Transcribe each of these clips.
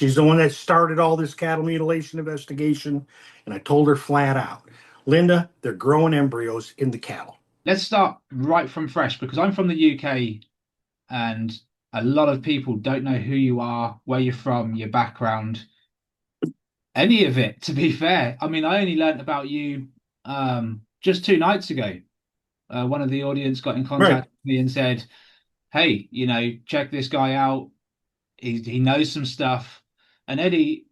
She's the one that started all this cattle mutilation investigation. And I told her flat out, Linda, they're growing embryos in the cattle. Let's start right from fresh because I'm from the UK and a lot of people don't know who you are, where you're from, your background, any of it, to be fair. I mean, I only learnt about you just 2 nights ago. One of the audience got in Right. contact with me and said, hey, check this guy out. He knows some stuff. And Eddie,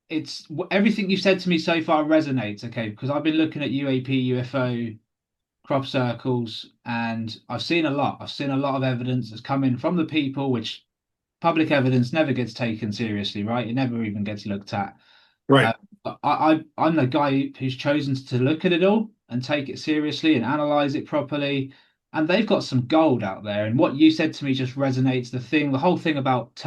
it's everything you've said to me so far resonates, okay? Because I've been looking at UAP, UFO, crop circles, and I've seen a lot. I've seen a lot of evidence that's coming from the people, which public evidence never gets taken seriously, right? It never even gets looked at. Uh, Right. I'm the guy who's chosen to look at it all and take it seriously and analyze it properly. And they've got some gold out there. And what you said to me just resonates. The whole thing about the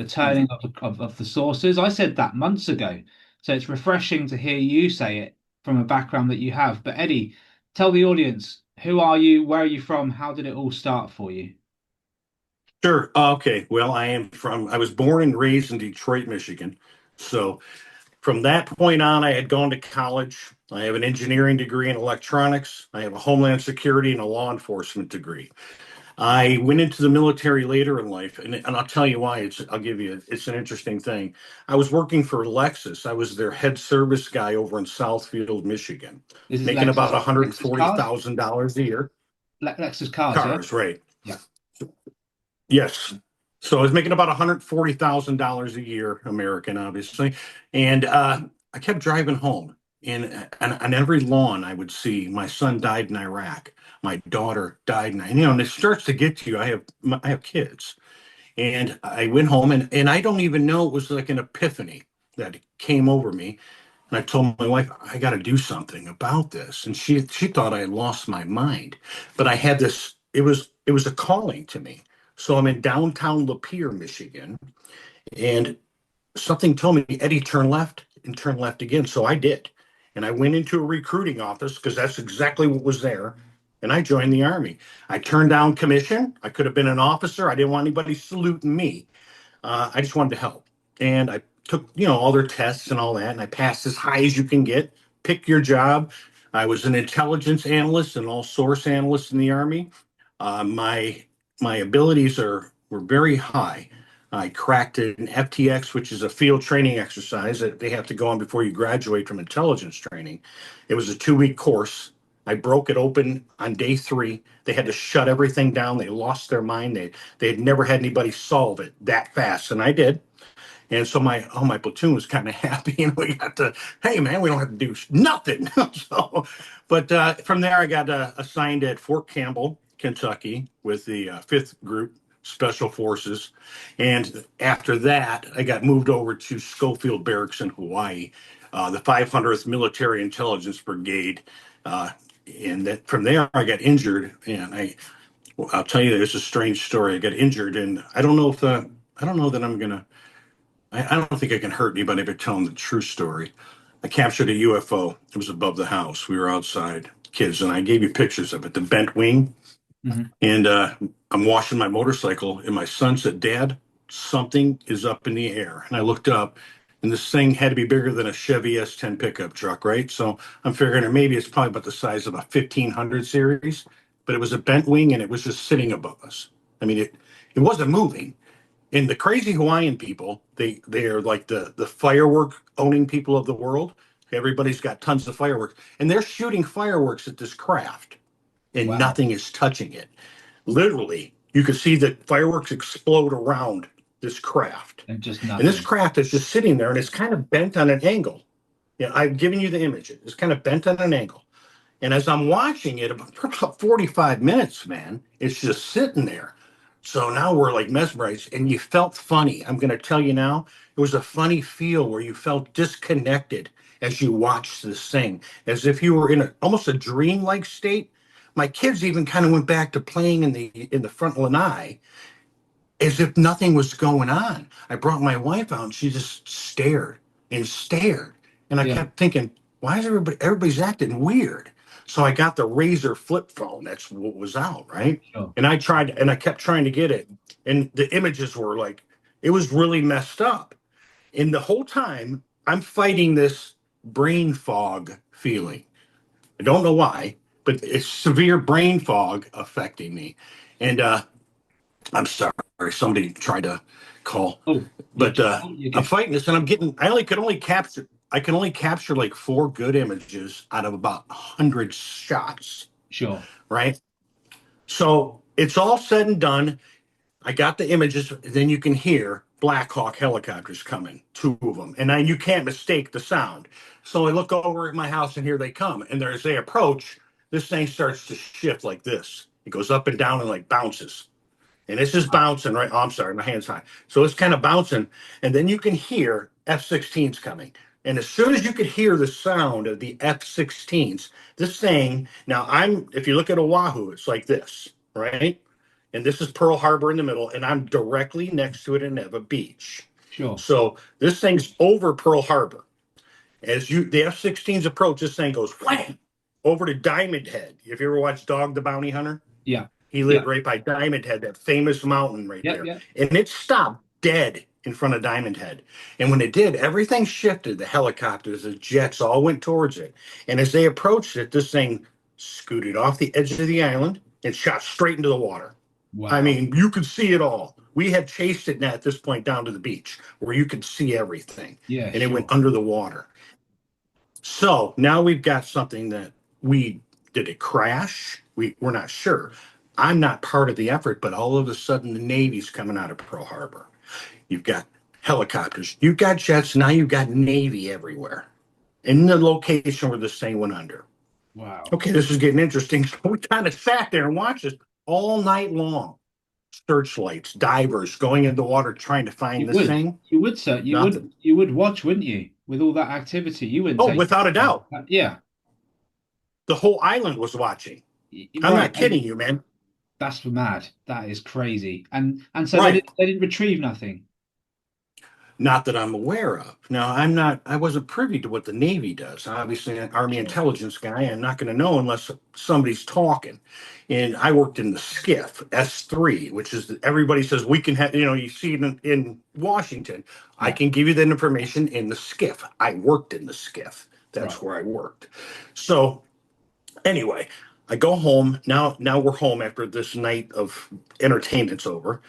turning of the sources. I said that months ago. So it's refreshing to hear you say it from a background that you have. But Eddie, tell the audience, who are you? Where are you from? How did it all start for you? Sure. Okay. Well, I was born and raised in Detroit, Michigan. So from that point on, I had gone to college. I have an engineering degree in electronics. I have a homeland security and a law enforcement degree. I went into the military later in life, and I'll tell you why. It's an interesting thing. I was working for Lexus. I was their head service guy over in Southfield, Michigan, This is making about Lexus cars? $140,000 a year. Lexus cars, yeah? Cars, right? Yeah. Yes. So I was making about $140,000 a year, American, obviously. And I kept driving home. And on every lawn, I would see my son died in Iraq. My daughter died and it starts to get to you. I have kids. And I went home and I don't even know, it was like an epiphany that came over me. And I told my wife, I got to do something about this. And she thought I had lost my mind. But I had this, it was a calling to me. So I'm in downtown Lapeer, Michigan, and something told me, Eddie, turn left and turn left again. So I did. And I went into a recruiting office because that's exactly what was there. And I joined the Army. I turned down commission. I could have been an officer. I didn't want anybody saluting me. I just wanted to help. And I took, all their tests and all that, and I passed as high as you can get. Pick your job. I was an intelligence analyst and all source analyst in the Army. My abilities were very high. I cracked an FTX, which is a field training exercise that they have to go on before you graduate from intelligence training. It was a 2-week course. I broke it open on day 3. They had to shut everything down. They lost their mind. They had never had anybody solve it that fast, and I did. And so my platoon was kind of happy, and we got to, hey man, we don't have to do nothing. But from there, I got assigned at Fort Campbell, Kentucky, with the 5th Group Special Forces, and after that, I got moved over to Schofield Barracks in Hawaii, the 500th Military Intelligence Brigade, and that from there I got injured, and I'll tell you, there's a strange story. I got injured, and I don't know that I'm gonna. I don't think I can hurt anybody by telling the true story. I captured a UFO. It was above the house. We were outside, kids, and I gave you pictures of it, the bent wing. Mhm. And I'm washing my motorcycle, and my son said, Dad, something is up in the air. And I looked up, and this thing had to be bigger than a Chevy S10 pickup truck, right? So I'm figuring maybe it's probably about the size of a 1500 series, but it was a bent wing, and it was just sitting above us. I mean, it wasn't moving. And the crazy Hawaiian people, they're like the firework owning people of the world. Everybody's got tons of fireworks, and they're shooting fireworks at this craft, and Wow. nothing is touching it. Literally, you can see the fireworks explode around this craft, And just and this nothing. craft is just sitting there, and it's kind of bent on an angle. Yeah, I've given you the image. It's kind of bent on an angle. And as I'm watching it, for about 45 minutes, man, it's just sitting there. So now we're like mesmerized, and you felt funny. I'm going to tell you now, it was a funny feel where you felt disconnected as you watched this thing, as if you were in almost a dreamlike state. My kids even kind of went back to playing in the front lanai as if nothing was going on. I brought my wife out, and she just stared and stared, and I Yeah. kept thinking, why is everybody's acting weird? So I got the Razor flip phone. That's what was out, right? Sure. And I kept trying to get it, and the images were like, It was really messed up. And the whole time I'm fighting this brain fog feeling. I don't know why, but it's severe brain fog affecting me. And I'm sorry, somebody tried to call, Oh, but you're I'm good. fighting this, and I can only capture like 4 good images out of about 100 shots, Sure. right? So it's all said and done. I got the images. Then you can hear Black Hawk helicopters coming, 2 of them, and you can't mistake the sound. So I look over at my house, and here they come. And as they approach, this thing starts to shift like this. It goes up and down and like bounces. And it's just Wow. bouncing, right? Oh, I'm sorry, my hand's high. So it's kind of bouncing. And then you can hear F-16s coming. And as soon as you could hear the sound of the F-16s, this thing, now if you look at Oahu, it's like this, right? And this is Pearl Harbor in the middle, and I'm directly next to it in Neva Beach. Sure. So this thing's over Pearl Harbor. The F-16s approach, this thing goes wham over to Diamond Head. If you ever watched Dog the Bounty Hunter, Yeah. he Yeah. lived right by Diamond Head, that famous mountain right Yeah. there. Yeah. And it stopped dead in front of Diamond Head. And when it did, everything shifted. The helicopters, the jets all went towards it. And as they approached it, this thing scooted off the edge of the island and shot straight into the water. I Wow. mean, you could see it all. We had chased it at this point down to the beach where you could see everything. Yeah. And it went Sure. under the water. So now we've got something that did it crash? We're not sure. I'm not part of the effort, but all of a sudden the Navy's coming out of Pearl Harbor. You've got helicopters, you've got jets, now you've got Navy everywhere in the location where this thing went under. Wow. Okay, this is getting interesting. So we kind of sat there and watched this all night long. Searchlights, divers going in the water trying to find You this would. thing. You would, sir. You would. Nothing. You would watch, wouldn't you? With all that activity, you wouldn't Oh, take. without a doubt. Yeah. The whole island was watching. I'm Right. not kidding you, man. That's mad. That is crazy. And so Right. they didn't retrieve nothing. Not that I'm aware of. Now, I wasn't privy to what the Navy does. Obviously, an Army Sure. intelligence guy, I'm not going to know unless somebody's talking. And I worked in the SCIF, S3, which is everybody says we can have, you see it in Washington. I Yeah. can give you that information in the SCIF. I worked in the SCIF. Right. That's where I worked. So, anyway, I go home. Now we're home after this night of entertainment's over,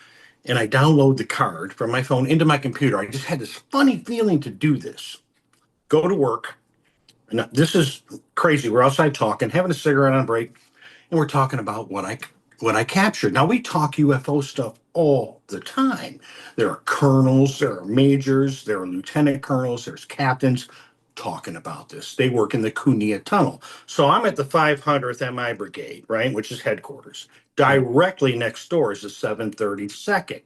and I download the card from my phone into my computer. I just had this funny feeling to do this. Go to work. And this is crazy. We're outside talking, having a cigarette on break, and we're talking about what I captured. Now we talk UFO stuff all the time. There are colonels, there are majors, there are lieutenant colonels, there's captains talking about this. They work in the Kunia Tunnel. So I'm at the 500th MI Brigade, right, which is headquarters. Sure. Directly next door is the 732nd.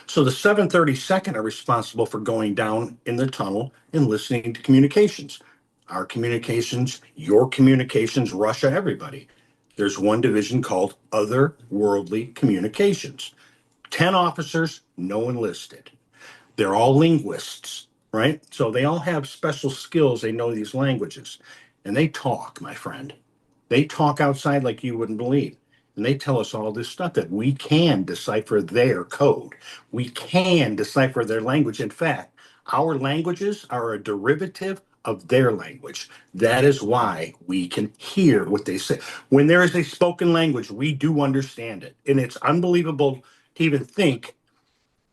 So the 732nd are responsible for going down in the tunnel and listening to communications. Our communications, your communications, Russia, everybody. There's one division called Otherworldly Communications. 10 officers, no one listed. They're all linguists, right? So they all have special skills. They know these languages. And they talk, my friend. They talk outside like you wouldn't believe. And they tell us all this stuff that we can decipher their code. We can decipher their language. In fact, our languages are a derivative of their language. That is why we can hear what they say. When there is a spoken language, we do understand it. And it's unbelievable to even think,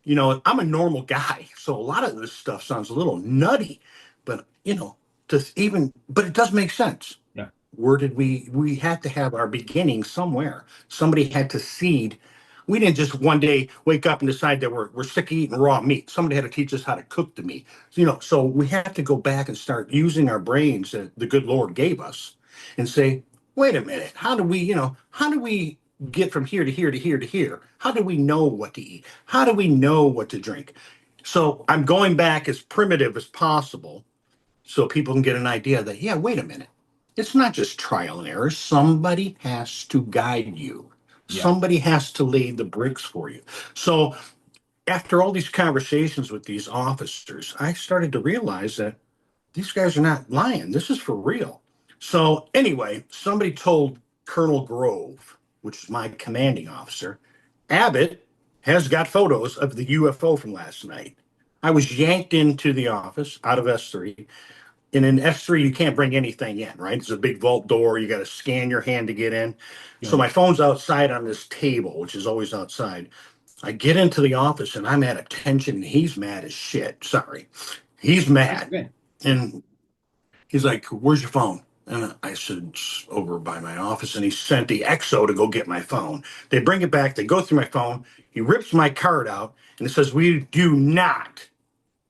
I'm a normal guy. So a lot of this stuff sounds a little nutty, but, but it does make sense. Yeah. Where did we had to have our beginning somewhere. Somebody had to seed. We didn't just one day wake up and decide that we're sick of eating raw meat. Somebody had to teach us how to cook the meat. So we have to go back and start using our brains that the good Lord gave us and say, wait a minute, how do we get from here to here to here to here? How do we know what to eat? How do we know what to drink? So I'm going back as primitive as possible so people can get an idea that, yeah, wait a minute. It's not just trial and error. Somebody has to guide you. Yeah. Somebody has to lay the bricks for you. So after all these conversations with these officers, I started to realize that these guys are not lying. This is for real. So anyway, somebody told Colonel Grove, which is my commanding officer, Abbott has got photos of the UFO from last night. I was yanked into the office out of S3. And in S3, you can't bring anything in, right? It's a big vault door. You got to scan your hand to get in. So Sure. my phone's outside on this table, which is always outside. I get into the office and I'm at attention. And he's mad as shit. Sorry. He's That's mad. good. And he's like, "Where's your phone?" And I said, "It's over by my office." And he sent the XO to go get my phone. They bring it back. They go through my phone. He rips my card out and it says, "We do not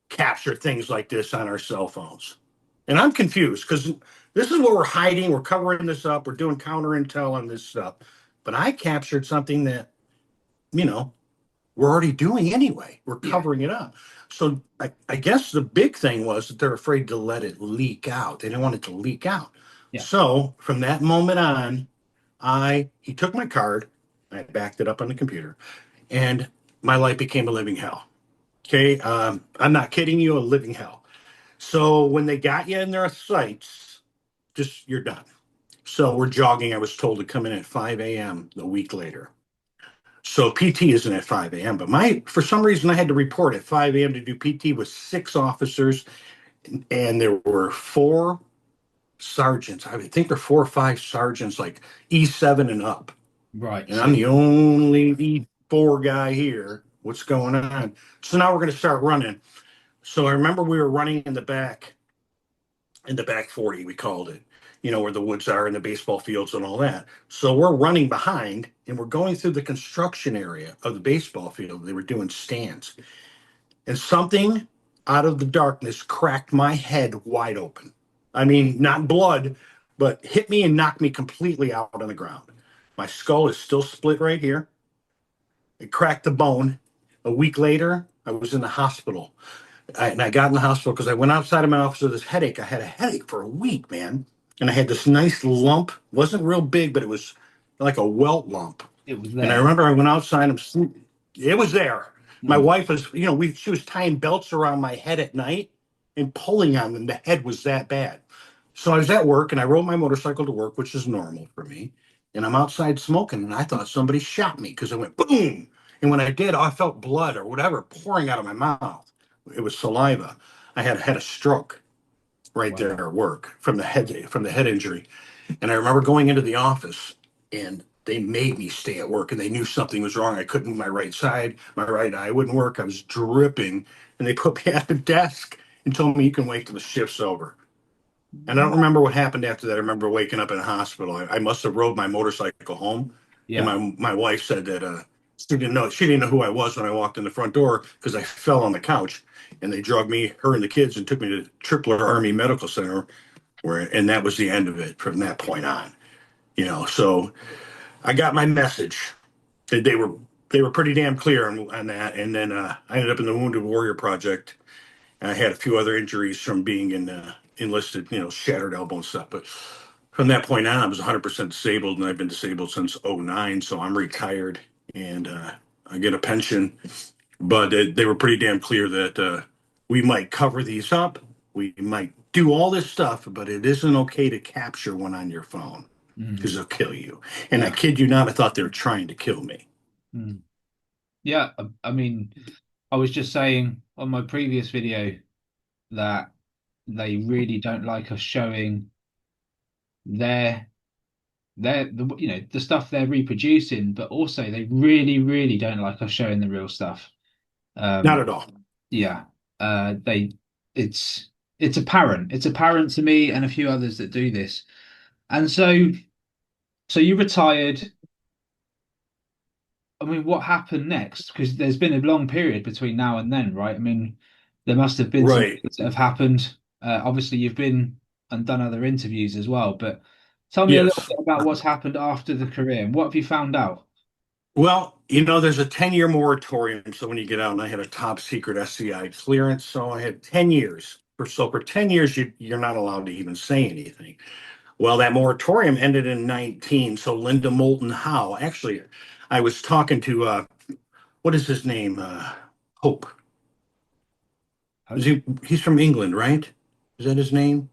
capture things like this on our cell phones." And I'm confused because this is what we're hiding. We're covering this up. We're doing counter intel on this stuff. But I captured something that, you know, we're already doing anyway. We're Yeah. covering it up. So I guess the big thing was that they're afraid to let it leak out. They didn't want it to leak out. Yeah. So from that moment on, he took my card, I backed it up on the computer, and my life became a living hell. Okay, I'm not kidding you, a living hell. So when they got you in their sights, just you're done. So we're jogging. I was told to come in at 5 a.m. a week later. So PT isn't at 5 a.m. But for some reason I had to report at 5 a.m. to do PT with 6 officers, and there were 4 sergeants. I think there are 4 or 5 sergeants, like E7 and up. Right. And So I'm the only E4 guy here. What's going on? So now we're going to start running. So I remember we were running in the back 40, we called it, where the woods are and the baseball fields and all that. So we're running behind and we're going through the construction area of the baseball field. They were doing stands. And something out of the darkness cracked my head wide open. I mean, not blood, but hit me and knocked me completely out on the ground. My skull is still split right here. It cracked the bone. A week later, I was in the hospital. And I got in the hospital because I went outside of my office with this headache. I had a headache for a week, man. And I had this nice lump. It wasn't real big, but it was like a welt lump. it was And I there. remember I went outside and it was there. My Mm. wife was, she was tying belts around my head at night and pulling on them. The head was that bad. So I was at work and I rode my motorcycle to work, which is normal for me. And I'm outside smoking and I thought somebody shot me because I went boom. And when I did, I felt blood or whatever pouring out of my mouth. It was saliva. I had a stroke right there Wow. at work from the head injury. And I remember going into the office and they made me stay at work and they knew something was wrong. I couldn't move my right side, my right eye wouldn't work. I was dripping and they put me at the desk and told me you can wait till the shift's over. And I don't remember what happened after that. I remember waking up in a hospital. I must have rode my motorcycle home. And Yeah. my wife said that she didn't know who I was when I walked in the front door because I fell on the couch and they drugged me, her and the kids, and took me to Tripler Army Medical Center and that was the end of it from that point on. So I got my message. They were pretty damn clear on that. And then I ended up in the Wounded Warrior Project. I had a few other injuries from being enlisted, shattered elbow and stuff. But from that point on, I was 100% disabled, and I've been disabled since '09. So I'm retired, and I get a pension. But they were pretty damn clear that we might cover these up, we might do all this stuff, but it isn't okay to capture one on your phone because Mm. they'll kill you. And I Yeah. kid you not, I thought they were trying to kill me. Mm. Yeah. I mean, I was just saying on my previous video that they really don't like us showing their the stuff they're reproducing, but also they really, really don't like us showing the real stuff. Not Um, at all. yeah. They it's it's apparent. It's apparent to me and a few others that do this. And so you retired. I mean, what happened next? Because there's been a long period between now and then, right? I mean, there must have been some Right. things that have happened. Obviously, you've been and done other interviews as well, but tell me a little Yes. bit about what's happened after the career and what have you found out? Well, there's a 10-year moratorium. So when you get out, and I had a top secret SCI clearance. So I had 10 years. For 10 years, you're not allowed to even say anything. Well, that moratorium ended in 19. So Linda Moulton Howe, actually, I was talking to, what is his name? Hope. Hope? He's from England, right? Is that his name?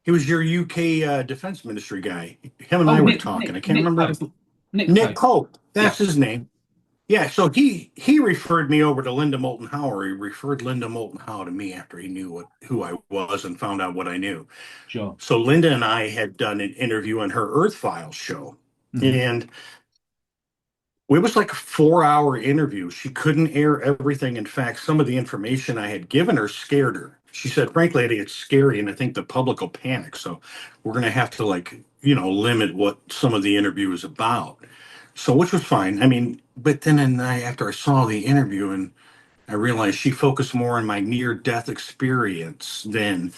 He was your UK defense ministry guy. Him and Oh, I were Nick, talking. Nick, I can't Nick remember. Pope. Nick Nick Pope. Pope. Yeah. That's his name. Yeah, so he referred me over to Linda Moulton Howe, or he referred Linda Moulton Howe to me after he knew who I was and found out what I knew. Sure. So Linda and I had done an interview on her Earth Files show, Hmm. and it was like a 4 hour interview. She couldn't air everything. In fact, some of the information I had given her scared her. She said, frankly, Eddie, it's scary, and I think the public will panic. So we're going to have to, like, limit what some of the interview is about. So, which was fine. I mean, but then after I saw the interview, and I realized she focused more on my near death experience than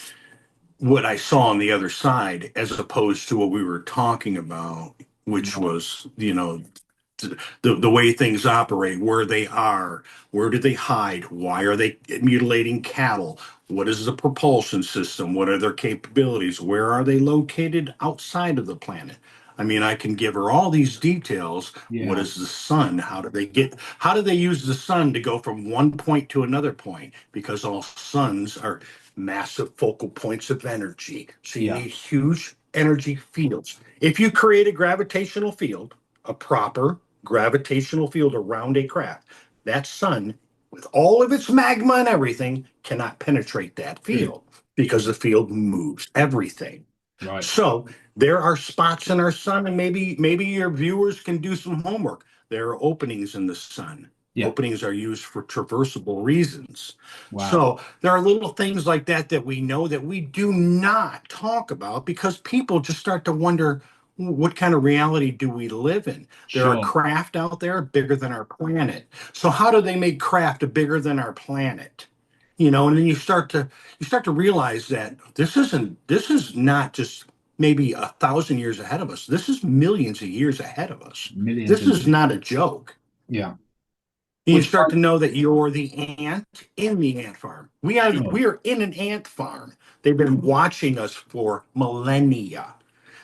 what I saw on the other side, as opposed to what we were talking about, which Right. was, the way things operate, where they are, where do they hide, why are they mutilating cattle, what is the propulsion system, what are their capabilities, where are they located outside of the planet. I mean, I can give her all these details. What Yeah. is the sun? How do they use the sun to go from one point to another point? Because all suns are massive focal points of energy. So you Yeah. need huge energy fields. If you create a gravitational field, a proper gravitational field around a craft, that sun, with all of its magma and everything, cannot penetrate that Mm. field because the field moves everything. Right. So there are spots in our sun, and maybe your viewers can do some homework. There are openings in the sun. Yeah. Openings are used for traversable reasons. Wow. So there are little things like that that we know that we do not talk about, because people just start to wonder, what kind of reality do we live in? There are Sure. craft out there bigger than our planet. So how do they make craft bigger than our planet? And then you start to realize that this is not just maybe 1,000 years ahead of us. This is millions of years ahead of us. Millions This and is millions. not a joke. Yeah. You Which, start to know that you're the ant in the ant farm. We are sure. we are in an ant farm. They've been watching us for millennia.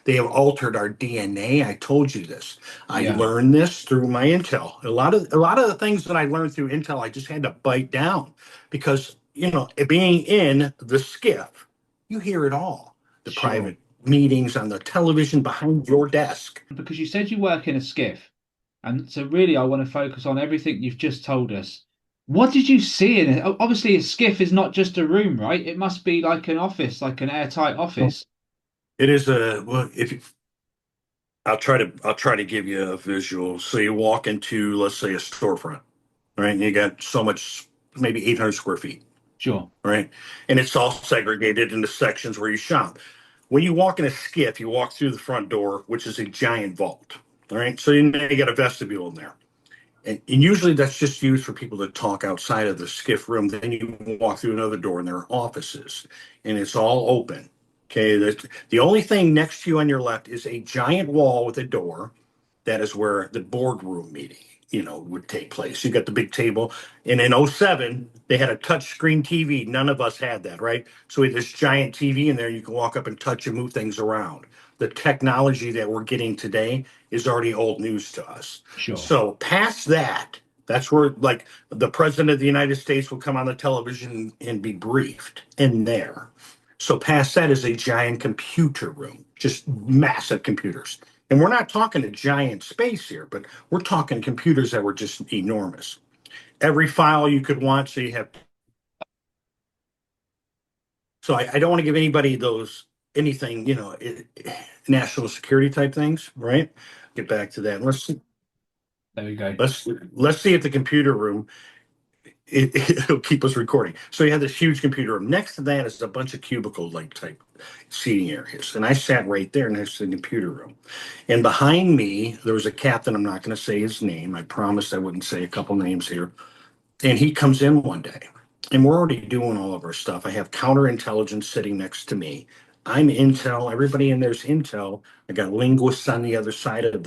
They have altered our DNA. I told you this. I Yeah. learned this through my intel. A lot of the things that I learned through intel, I just had to bite down, because being in the SCIF, you hear it all. The Sure. private meetings on the television behind your desk. Because you said you work in a skiff, and so really I want to focus on everything you've just told us. What did you see in it? Obviously, a skiff is not just a room, right? It must be like an office, like an airtight office. It is a well, if you, I'll try to give you a visual. So you walk into, let's say, a storefront, right? And you got so much, maybe 800 square feet, Sure. right? And it's all segregated into sections where you shop. When you walk in a skiff, you walk through the front door, which is a giant vault. All right. So you got a vestibule in there. And usually that's just used for people to talk outside of the skiff room. Then you walk through another door and there are offices, and it's all open. Okay. The only thing next to you on your left is a giant wall with a door. That is where the boardroom meeting, would take place. You got the big table. And in '07, they had a touch screen TV. None of us had that, right? So we had this giant TV in there. You can walk up and touch and move things around. The technology that we're getting today is already old news to us. Sure. So past that, that's where, like, the president of the United States will come on the television and be briefed in there. So past that is a giant computer room, just massive computers. And we're not talking a giant space here, but we're talking computers that were just enormous. Every file you could want. So you have. So I don't want to give anybody those anything, national security type things, right? Get back to that. There we go. Let's see if the computer room it'll keep us recording. So you have this huge computer room. Next to that is a bunch of cubicle like type seating areas, and I sat right there next to the computer room. And behind me there was a captain. I'm not going to say his name. I promised I wouldn't say a couple names here. And he comes in one day, and we're already doing all of our stuff. I have counterintelligence sitting next to me. I'm intel. Everybody in there's intel. I got linguists on the other side of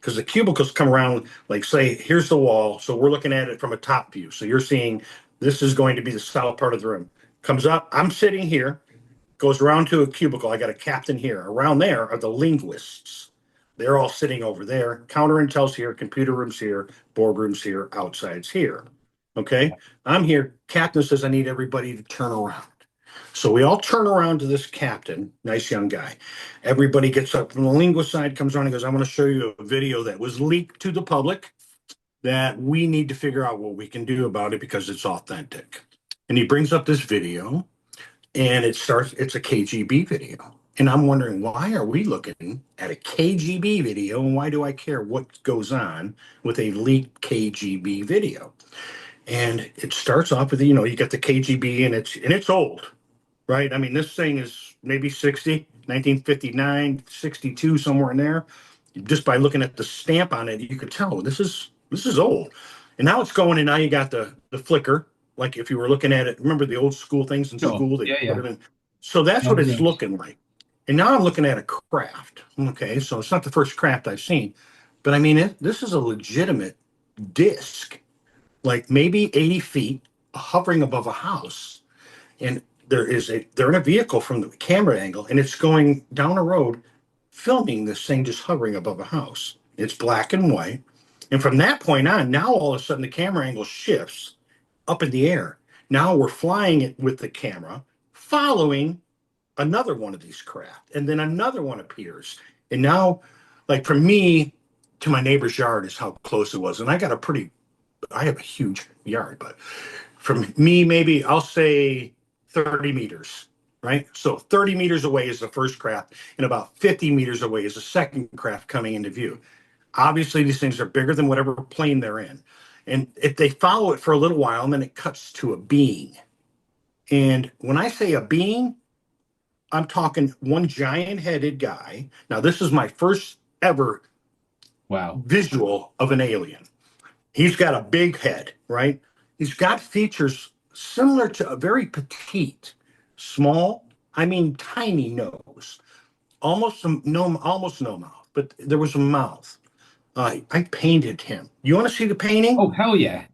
because the cubicles come around, like, say, here's the wall. So we're looking at it from a top view. So you're seeing this is going to be the south part of the room. Comes up, I'm sitting here, goes around to a cubicle. I got a captain here. Around there are the linguists. They're all sitting over there. Counterintel's here, computer room's here, boardroom's here, outside's here. Okay. I'm here. Captain says I need everybody to turn around. So we all turn around to this captain, nice young guy. Everybody gets up from the linguist side, comes around and goes, I want to show you a video that was leaked to the public. that we need to figure out what we can do about it because it's authentic. And he brings up this video, and it's a KGB video. And I'm wondering, why are we looking at a KGB video, and why do I care what goes on with a leaked KGB video? And it starts off with, you got the KGB, and it's old, right? I mean, this thing is maybe 1959, 62, somewhere in there. Just by looking at the stamp on it, you could tell this is old. And now it's going, and now you got the flicker. Like if you were looking at it, remember the old school things in Sure. school? They Yeah, put yeah. it in. So that's what it's Magazines. looking like. And now I'm looking at a craft. Okay, so it's not the first craft I've seen, but I mean, this is a legitimate disc, like maybe 80 feet, hovering above a house. And they're in a vehicle from the camera angle, and it's going down a road, filming this thing just hovering above a house. It's black and white. And from that point on, now all of a sudden the camera angle shifts up in the air. Now we're flying it with the camera, following another one of these craft, and then another one appears. And now, like from me to my neighbor's yard is how close it was. And I have a huge yard, but from me, maybe I'll say 30 meters, right? So 30 meters away is the first craft, and about 50 meters away is the second craft coming into view. Obviously, these things are bigger than whatever plane they're in. And if they follow it for a little while, and then it cuts to a being. And when I say a being, I'm talking one giant headed guy. Now, this is my first ever Wow. visual of an alien. He's got a big head, right? He's got features similar to a very petite, small, I mean, tiny nose, almost no mouth, but there was a mouth. I painted him. You want to see the painting? Oh, hell yeah.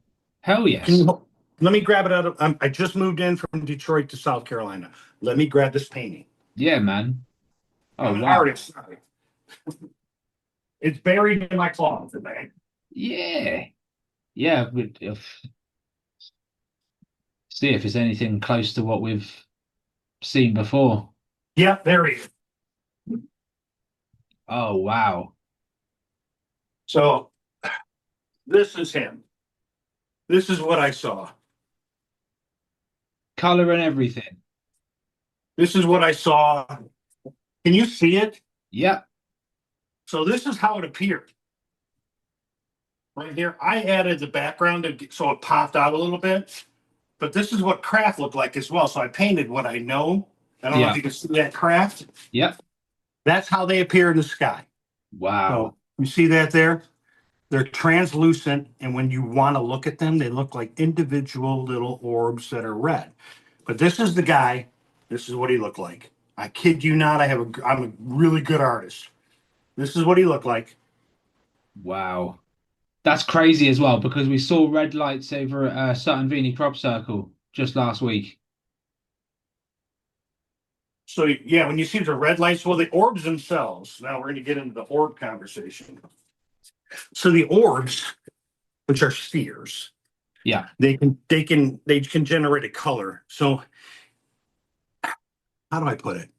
Hell Can yes. you let me grab it out of? I just moved in from Detroit to South Carolina. Let me grab this painting. Yeah, man. Oh, I'm an wow. artist. Sorry. It's buried in my closet, man. Yeah. Yeah. See if it's anything close to what we've seen before. Yeah, there he is. Oh, wow. So this is him. This is what I saw. Color and everything. This is what I saw. Can you see it? Yep. So this is how it appeared. Right here, I added the background so it popped out a little bit. But this is what craft looked like as well. So I painted what I know. I don't know if Yeah. you can see that craft. Yep. That's how they appear in the sky. Wow. So you see that there? They're translucent, and when you want to look at them, they look like individual little orbs that are red. But this is the guy. This is what he looked like. I kid you not. I'm a really good artist. This is what he looked like. Wow. That's crazy as well because we saw red lights over at Sutton Vini crop circle just last week. So yeah, when you see the red lights, well, the orbs themselves. Now we're going to get into the orb conversation. So the orbs, which are spheres, Yeah. they can generate a color. So how do I put it?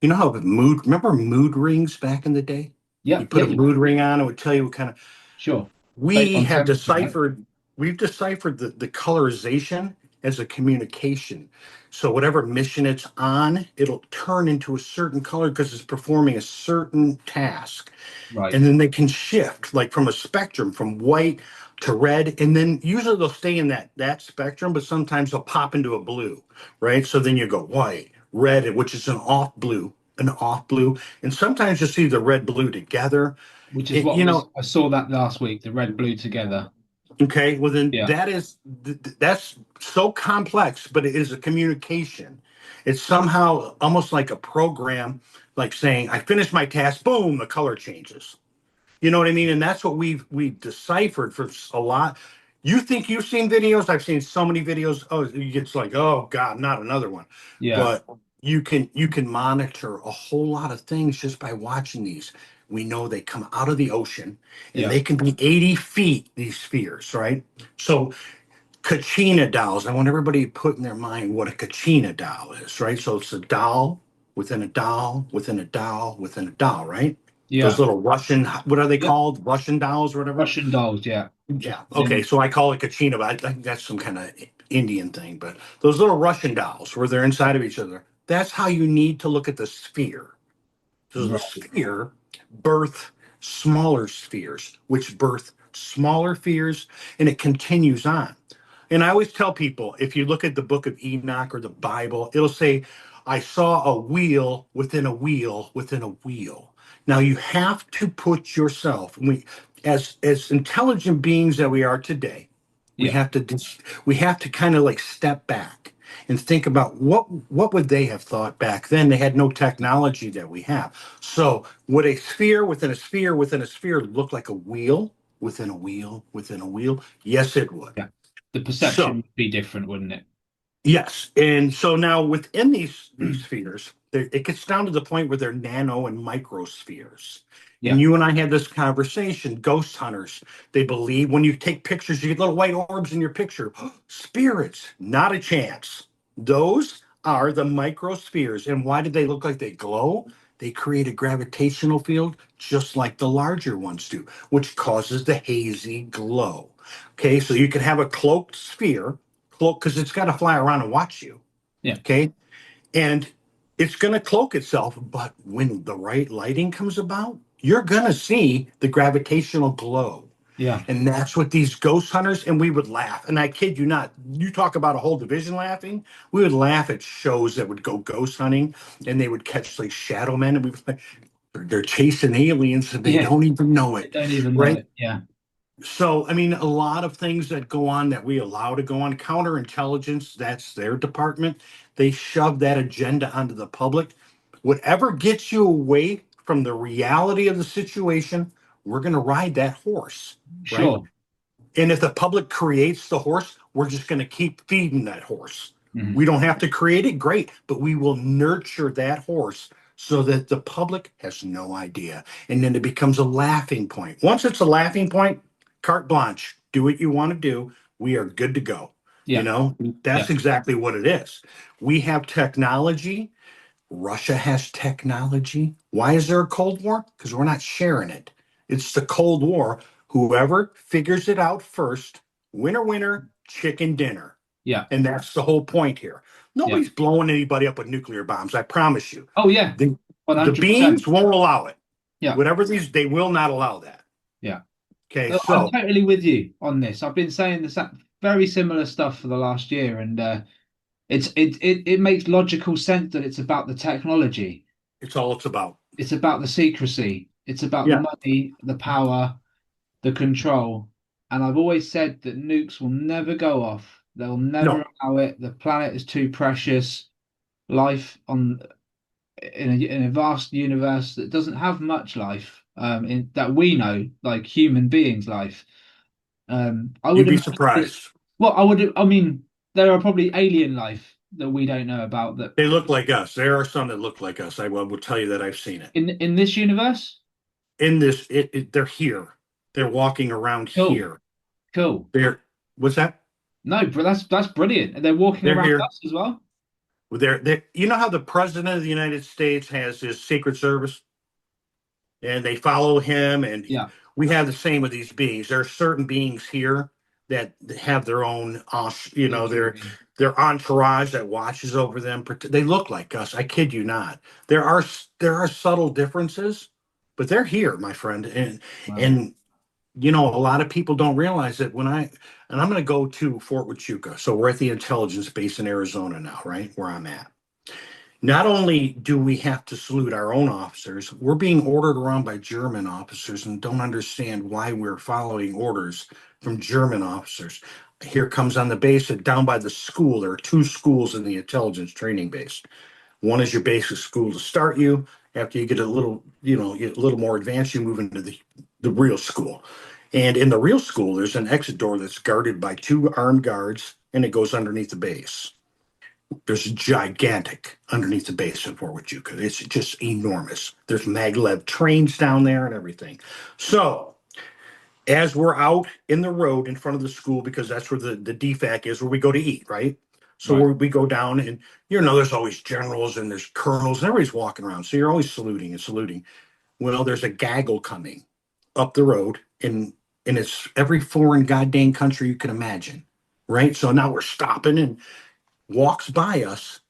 You know how remember mood rings back in the day? You Yep. put a Yeah. mood ring on, it would tell you what kind of. Sure. Based We on have temperature, right? we've deciphered the colorization as a communication. So whatever mission it's on, it'll turn into a certain color because it's performing a certain task. Right. And then they can shift like from a spectrum from white to red. And then usually they'll stay in that spectrum, but sometimes they'll pop into a blue, right? So then you go white, red, which is an off blue. And sometimes you see the red blue together. Which is It, what you know, I saw that last week, the red blue together. Okay, well then Yeah. that's so complex, but it is a communication. It's somehow almost like a program, like saying, I finished my task, boom, the color changes. You know what I mean? And that's what we've deciphered for a lot. You think you've seen videos? I've seen so many videos. Oh, it's like, oh God, not another one. Yeah. But you can monitor a whole lot of things just by watching these. We know they come out of the ocean, and Yeah. they can be 80 feet, these spheres, right? So Kachina dolls, I want everybody to put in their mind what a Kachina doll is, right? So it's a doll within a doll within a doll within a doll, right? Those Yeah. little Russian, what are they Yep. called? Russian dolls or whatever? Russian dolls. Yeah. Yeah. Okay. In, So I call it kachina, but I think that's some kind of Indian thing. But those little Russian dolls where they're inside of each other, that's how you need to look at the sphere. So the right. sphere birth smaller spheres, which birth smaller spheres, and it continues on. And I always tell people, if you look at the book of Enoch or the Bible, it'll say, I saw a wheel within a wheel within a wheel. Now you have to put yourself, as intelligent beings that we are today, we Yeah. have to we have to kind of like step back and think about what would they have thought back then. They had no technology that we have. So would a sphere within a sphere within a sphere look like a wheel within a wheel within a wheel? Yes, it would. Yeah. The perception So would be different, wouldn't it? yes, and so now within these spheres, it gets down to the point where they're nano and microspheres. And Yeah. you and I had this conversation. Ghost hunters, they believe when you take pictures, you get little white orbs in your picture. Spirits, not a chance. Those are the microspheres. And why do they look like they glow? They create a gravitational field just like the larger ones do, which causes the hazy glow. Okay, so you can have a cloaked sphere cloak because it's got to fly around and watch you. Yeah. Okay. And it's going to cloak itself. But when the right lighting comes about, you're going to see the gravitational glow. Yeah. And that's what these ghost hunters, and we would laugh. And I kid you not, you talk about a whole division laughing. We would laugh at shows that would go ghost hunting and they would catch like shadow men. And we would like, they're chasing aliens and they Yeah. don't even know I it. don't even know Right. it. Yeah. So, I mean, a lot of things that go on that we allow to go on, counterintelligence, that's their department. They shove that agenda onto the public. Whatever gets you away from the reality of the situation, we're going to ride that horse, right? Sure. And if the public creates the horse, we're just going to keep feeding that horse. Mhm. We don't have to create it, great, but we will nurture that horse so that the public has no idea. And then it becomes a laughing point. Once it's a laughing point, carte blanche, do what you want to do. We are good to go. You Yeah. know, Yeah. that's exactly what it is. We have technology. Russia has technology. Why is there a Cold War? Because we're not sharing it. It's the Cold War. Whoever figures it out first, winner, winner, chicken dinner. Yeah. And that's the whole point here. Yeah. Nobody's blowing anybody up with nuclear bombs. I promise you. Oh yeah. The 100%. beings won't allow it. Yeah. Whatever these, they will not allow that. Yeah. Okay, I'm so totally with you on this. I've been saying this very similar stuff for the last year, and it makes logical sense that it's about the technology. it's all it's about. It's about the secrecy. It's about the Yeah, money, the power, the control. And I've always said that nukes will never go off. They'll never no, allow it. The planet is too precious. Life on in a vast universe that doesn't have much life, that we know, like human beings' life. I you'd would be imagine that, surprised. well, I mean, there are probably alien life that we don't know about that They look like us. There are some that look like us. I will tell you that I've seen it. in this universe. In this, they're here. They're walking around Cool, here. cool. They're what's that? No, but that's brilliant. And they're walking They're around here. us as well. They're you know how the president of the United States has his Secret Service and they follow him, and Yeah. we have the same with these beings. There are certain beings here that have their own, Security. their entourage that watches over them. They look like us. I kid you not. There are subtle differences, but they're here, my friend, Wow. and a lot of people don't realize that I'm going to go to Fort Huachuca. So we're at the intelligence base in Arizona now, right? Where I'm at. Not only do we have to salute our own officers, we're being ordered around by German officers and don't understand why we're following orders from German officers. Here comes on the base down by the school. There are two schools in the intelligence training base. One is your basic school to start you. After you get a little, get a little more advanced, you move into the real school. And in the real school, there's an exit door that's guarded by two armed guards, and it goes underneath the base. There's gigantic underneath the base in Fort Huachuca. It's just enormous. There's maglev trains down there and everything. So as we're out in the road in front of the school, because that's where the DFAC is, where we go to eat, right? So Right. we go down and, there's always generals and there's colonels and everybody's walking around. So you're always saluting and saluting. Well, there's a gaggle coming up the road, and it's every foreign goddamn country you can imagine, right? So now we're stopping, and walks by us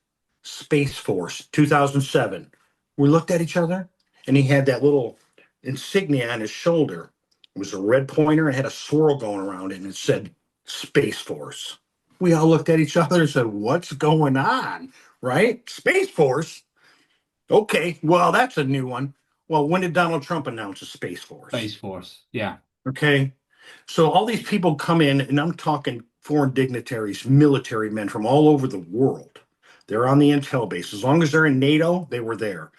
Space Force 2007. We looked at each other, and he had that little insignia on his shoulder. It was a red pointer and had a swirl going around it, and it said Space Force. We all looked at each other and said, "What's going on?" Right? Space Force? Okay, well, that's a new one. Well, when did Donald Trump announce a Space Force? Space Force. Yeah. Okay. So all these people come in, and I'm talking foreign dignitaries, military men from all over the world. They're on the intel base. As long as they're in NATO, they were there.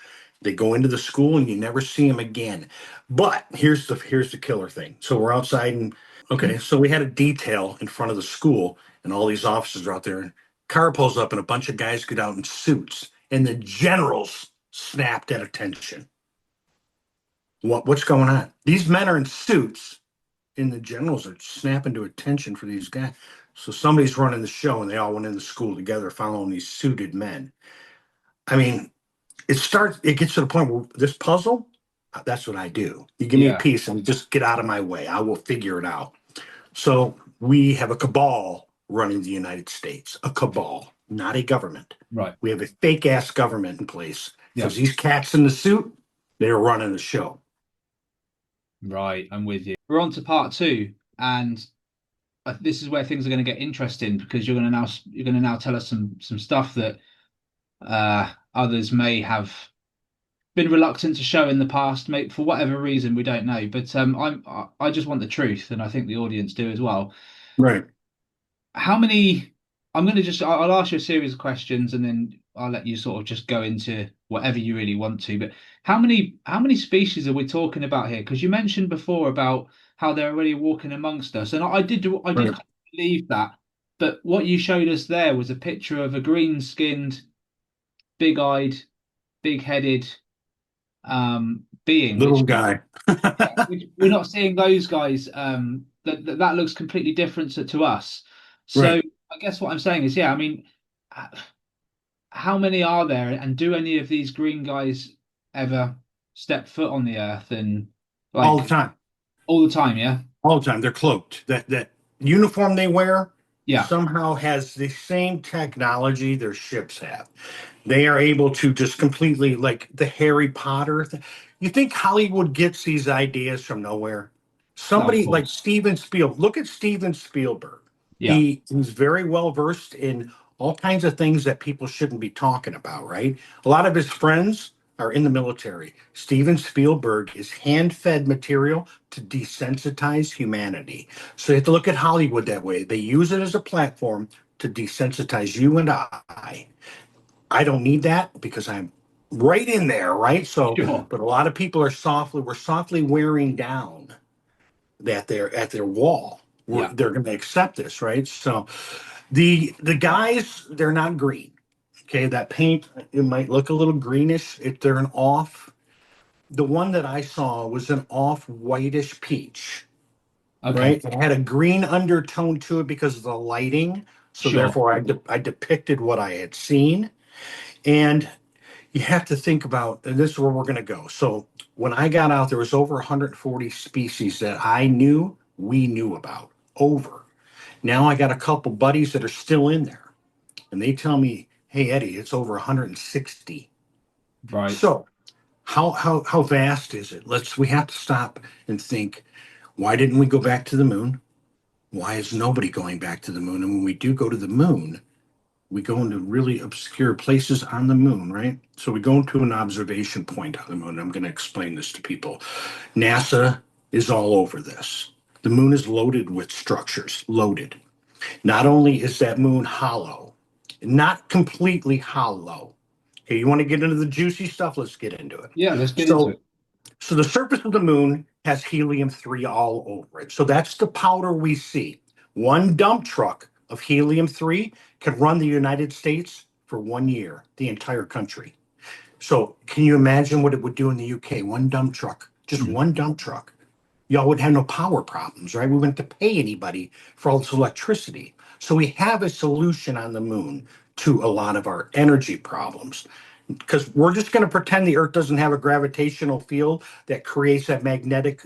They go into the school and you never see them again. But here's the killer thing. So we're outside, and okay, so we had a detail in front of the school, and all these officers are out there, and car pulls up and a bunch of guys get out in suits, and the generals snapped at attention. What's going on? These men are in suits, and the generals are snapping to attention for these guys. So somebody's running the show, and they all went into school together following these suited men. I mean, it gets to the point where this puzzle, that's what I do. You give me a Yeah. piece and just get out of my way. I will figure it out. So we have a cabal running the United States, a cabal, not a government. Right. We have a fake ass government in place Yeah. because these cats in the suit, they're running the show. Right. I'm with you. We're on to part two, and this is where things are going to get interesting because you're going to now tell us some stuff that others may have been reluctant to show in the past, maybe for whatever reason we don't know. But I just want the truth, and I think the audience do as well. Right. How many? I'll ask you a series of questions, and then I'll let you sort of just go into whatever you really want to. But how many species are we talking about here? Because you mentioned before about how they're already walking amongst us, and I did Right. kind of believe that. But what you showed us there was a picture of a green-skinned, big-eyed, big-headed being, Little which guy. we're not seeing those guys. That looks completely different to us. So Right. I guess what I'm saying is, yeah, I mean, how many are there, and do any of these green guys ever step foot on the earth and All the like time. all the time? Yeah, All the time. They're cloaked. That uniform they wear yeah, somehow has the same technology their ships have. They are able to just completely, like the Harry Potter. You think Hollywood gets these ideas from nowhere? no, of Somebody like course, Steven Spielberg. Look at Steven Spielberg. yeah, He's very well versed in all kinds of things that people shouldn't be talking about, right? A lot of his friends are in the military. Steven Spielberg is hand-fed material to desensitize humanity. So you have to look at Hollywood that way. They use it as a platform to desensitize you and I. I don't need that because I'm right in there, right? So, sure, but a lot of people we're softly wearing down that they're at their wall. yeah, They're going to accept this, right? So, the guys, they're not green. Okay, that paint, it might look a little greenish if they're an off. The one that I saw was an off whitish peach, okay, right? It had a green undertone to it because of the lighting. So sure, therefore, I depicted what I had seen. And you have to think about, and this is where we're going to go. So when I got out, there was over 140 species that we knew about. Over. Now I got a couple buddies that are still in there, and they tell me, "Hey Eddie, it's over 160." right, So how vast is it? We have to stop and think. Why didn't we go back to the moon? Why is nobody going back to the moon? And when we do go to the moon, we go into really obscure places on the moon, right? So we go into an observation point on the moon. I'm going to explain this to people. NASA is all over this. The moon is loaded with structures, loaded. Not only is that moon hollow, not completely hollow. Okay, you want to get into the juicy stuff? Let's get into it. yeah. Let's get into So it. so the surface of the moon has helium-3 all over it. So that's the powder we see. One dump truck of helium-3 can run the United States for 1 year, the entire country. So can you imagine what it would do in the UK? One dump truck, just Hmm. one dump truck. Y'all would have no power problems, right? We wouldn't have to pay anybody for all this electricity. So we have a solution on the moon to a lot of our energy problems. because we're just going to pretend the Earth doesn't have a gravitational field that creates that magnetic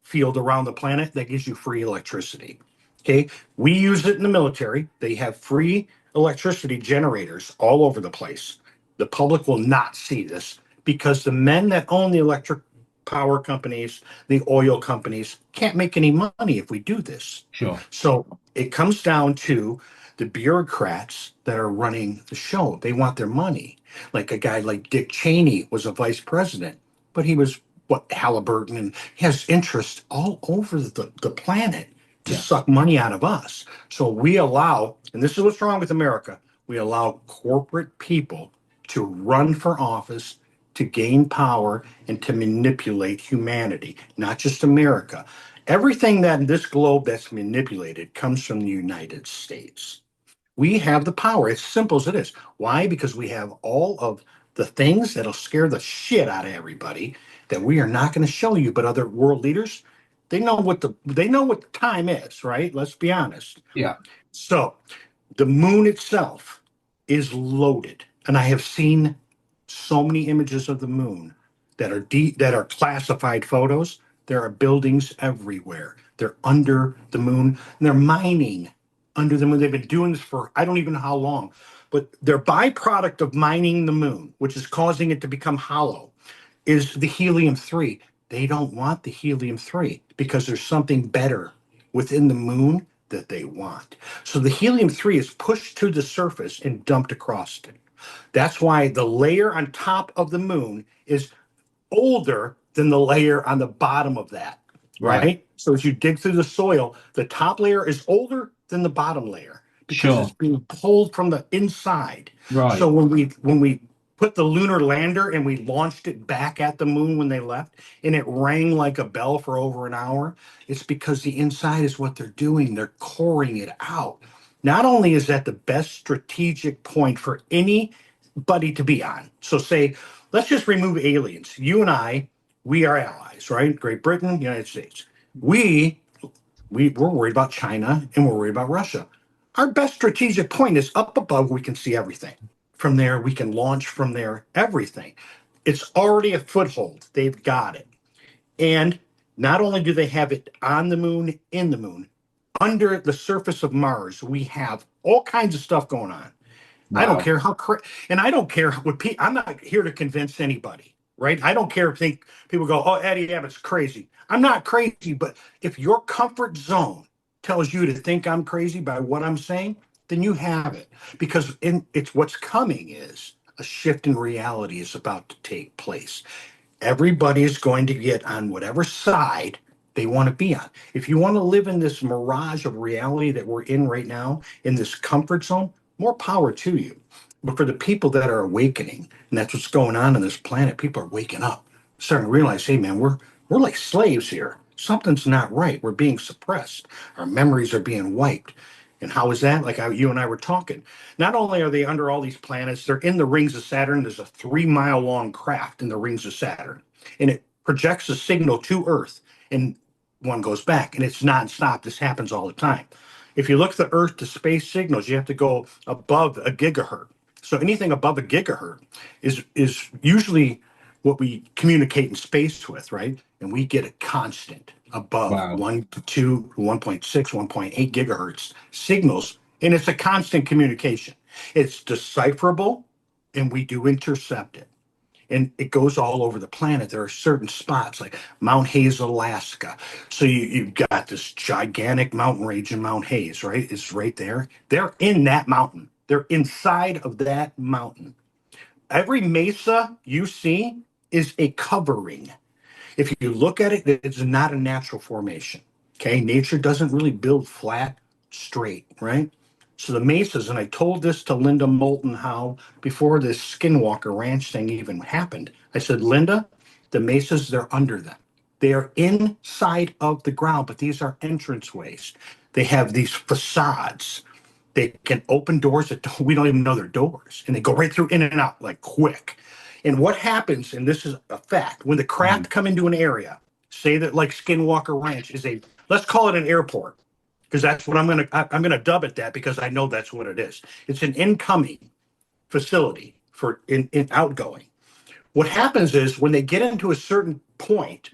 field around the planet that gives you free electricity. Okay, we use it in the military. They have free electricity generators all over the place. The public will not see this because the men that own the electric power companies, the oil companies, can't make any money if we do this. Sure. So it comes down to the bureaucrats that are running the show. They want their money. Like a guy like Dick Cheney was a vice president, but he was what Halliburton, and he has interest all over the planet to Yeah. suck money out of us. So we allow, and this is what's wrong with America, we allow corporate people to run for office, to gain power, and to manipulate humanity, not just America. Everything that in this globe that's manipulated comes from the United States. We have the power, as simple as it is. Why? Because we have all of the things that'll scare the shit out of everybody that we are not going to show you. But other world leaders, they know what the time is, right? Let's be honest. Yeah. So the moon itself is loaded, and I have seen so many images of the moon that are classified photos. There are buildings everywhere. They're under the moon, and they're mining under the moon. They've been doing this for I don't even know how long, but their byproduct of mining the moon, which is causing it to become hollow, is the helium-3. They don't want the helium-3 because there's something better within the moon that they want. So the helium-3 is pushed to the surface and dumped across it. That's why the layer on top of the moon is older than the layer on the bottom of that, Right. right? So as you dig through the soil, the top layer is older than the bottom layer because Sure. it's being pulled from the inside. Right. So when we put the lunar lander and we launched it back at the moon when they left, and it rang like a bell for over an hour, it's because the inside is what they're doing. They're coring it out. Not only is that the best strategic point for anybody to be on. So say, let's just remove aliens. You and I, we are allies, right? Great Britain, United States. We're worried about China and we're worried about Russia. Our best strategic point is up above. We can see everything. From there, we can launch from there, everything. It's already a foothold. They've got it. And not only do they have it on the moon, in the moon, under the surface of Mars, we have all kinds of stuff going on. I don't Wow. care and I don't care what I'm not here to convince anybody, right? I don't care if people go, "Oh, Eddie Abbott's crazy." I'm not crazy, but if your comfort zone tells you to think I'm crazy by what I'm saying, then you have it because it's what's coming is a shift in reality is about to take place. Everybody is going to get on whatever side they want to be on. If you want to live in this mirage of reality that we're in right now, in this comfort zone, more power to you. But for the people that are awakening, and that's what's going on this planet, people are waking up, starting to realize, hey man, we're like slaves here. Something's not right. We're being suppressed. Our memories are being wiped. And how is that? You and I were talking. Not only are they under all these planets, they're in the rings of Saturn. There's a 3 mile long craft in the rings of Saturn, and it projects a signal to Earth, and one goes back, and it's nonstop. This happens all the time. If you look at the Earth to space signals, you have to go above a gigahertz. So anything above a gigahertz is usually what we communicate in space with, right? And we get a constant above Wow. 1 to 2, 1.6, 1.8 gigahertz signals, and it's a constant communication. It's decipherable, and we do intercept it. And it goes all over the planet. There are certain spots like Mount Hayes, Alaska. So you've got this gigantic mountain range in Mount Hayes, right? It's right there. They're in that mountain. They're inside of that mountain. Every mesa you see is a covering. If you look at it, it's not a natural formation. Okay, nature doesn't really build flat, straight, right? So the mesas, and I told this to Linda Moulton Howe before this Skinwalker Ranch thing even happened. I said, Linda, the mesas, they're under them. They are inside of the ground, but these are entranceways. They have these facades. They can open doors that we don't even know they're doors, and they go right through in and out like quick. And what happens, and this is a fact, when the craft come into an area, say that like Skinwalker Ranch is let's call it an airport, because that's what I'm gonna dub it that because I know that's what it is. It's an incoming facility for in outgoing. What happens is when they get into a certain point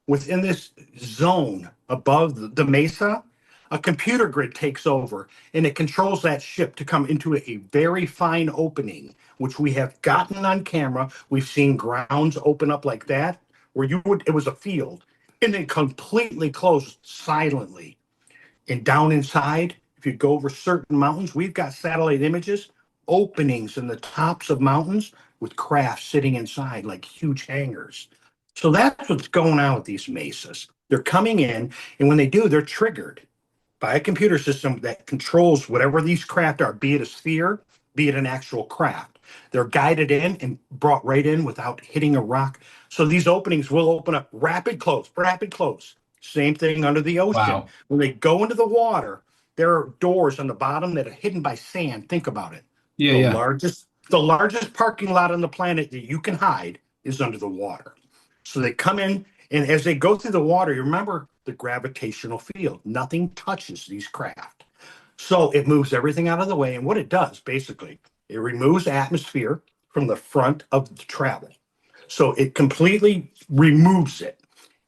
within this zone above the mesa, a computer grid takes over and it controls that ship to come into a very fine opening, which we have gotten on camera. We've seen grounds open up like that, where it was a field, and then completely closed silently. And down inside, if you go over certain mountains, we've got satellite images, openings in the tops of mountains with craft sitting inside like huge hangars. So that's what's going on with these mesas. They're coming in, and when they do, they're triggered by a computer system that controls whatever these craft are, be it a sphere, be it an actual craft. They're guided in and brought right in without hitting a rock. So these openings will open up rapid close, rapid close. Same thing under the ocean. Wow. When they go into the water, there are doors on the bottom that are hidden by sand. Think about it. Yeah, The yeah. largest parking lot on the planet that you can hide is under the water. So they come in, and as they go through the water, you remember the gravitational field. Nothing touches these craft. So it moves everything out of the way. And what it does, basically, it removes atmosphere from the front of the travel. So it completely removes it.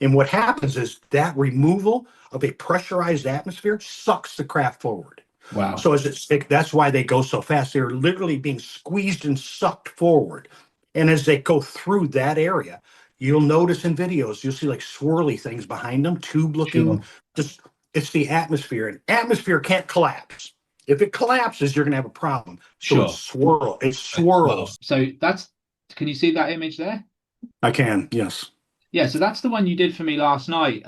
And what happens is that removal of a pressurized atmosphere sucks the craft forward. Wow. So that's why they go so fast. They're literally being squeezed and sucked forward. And as they go through that area, you'll notice in videos, you'll see like swirly things behind them, tube looking. Sure. Just it's the atmosphere, and atmosphere can't collapse. If it collapses, you're going to have a problem. So Sure. it Wow. swirls. So can you see that image there? I can, yes. Yeah, so that's the one you did for me last night,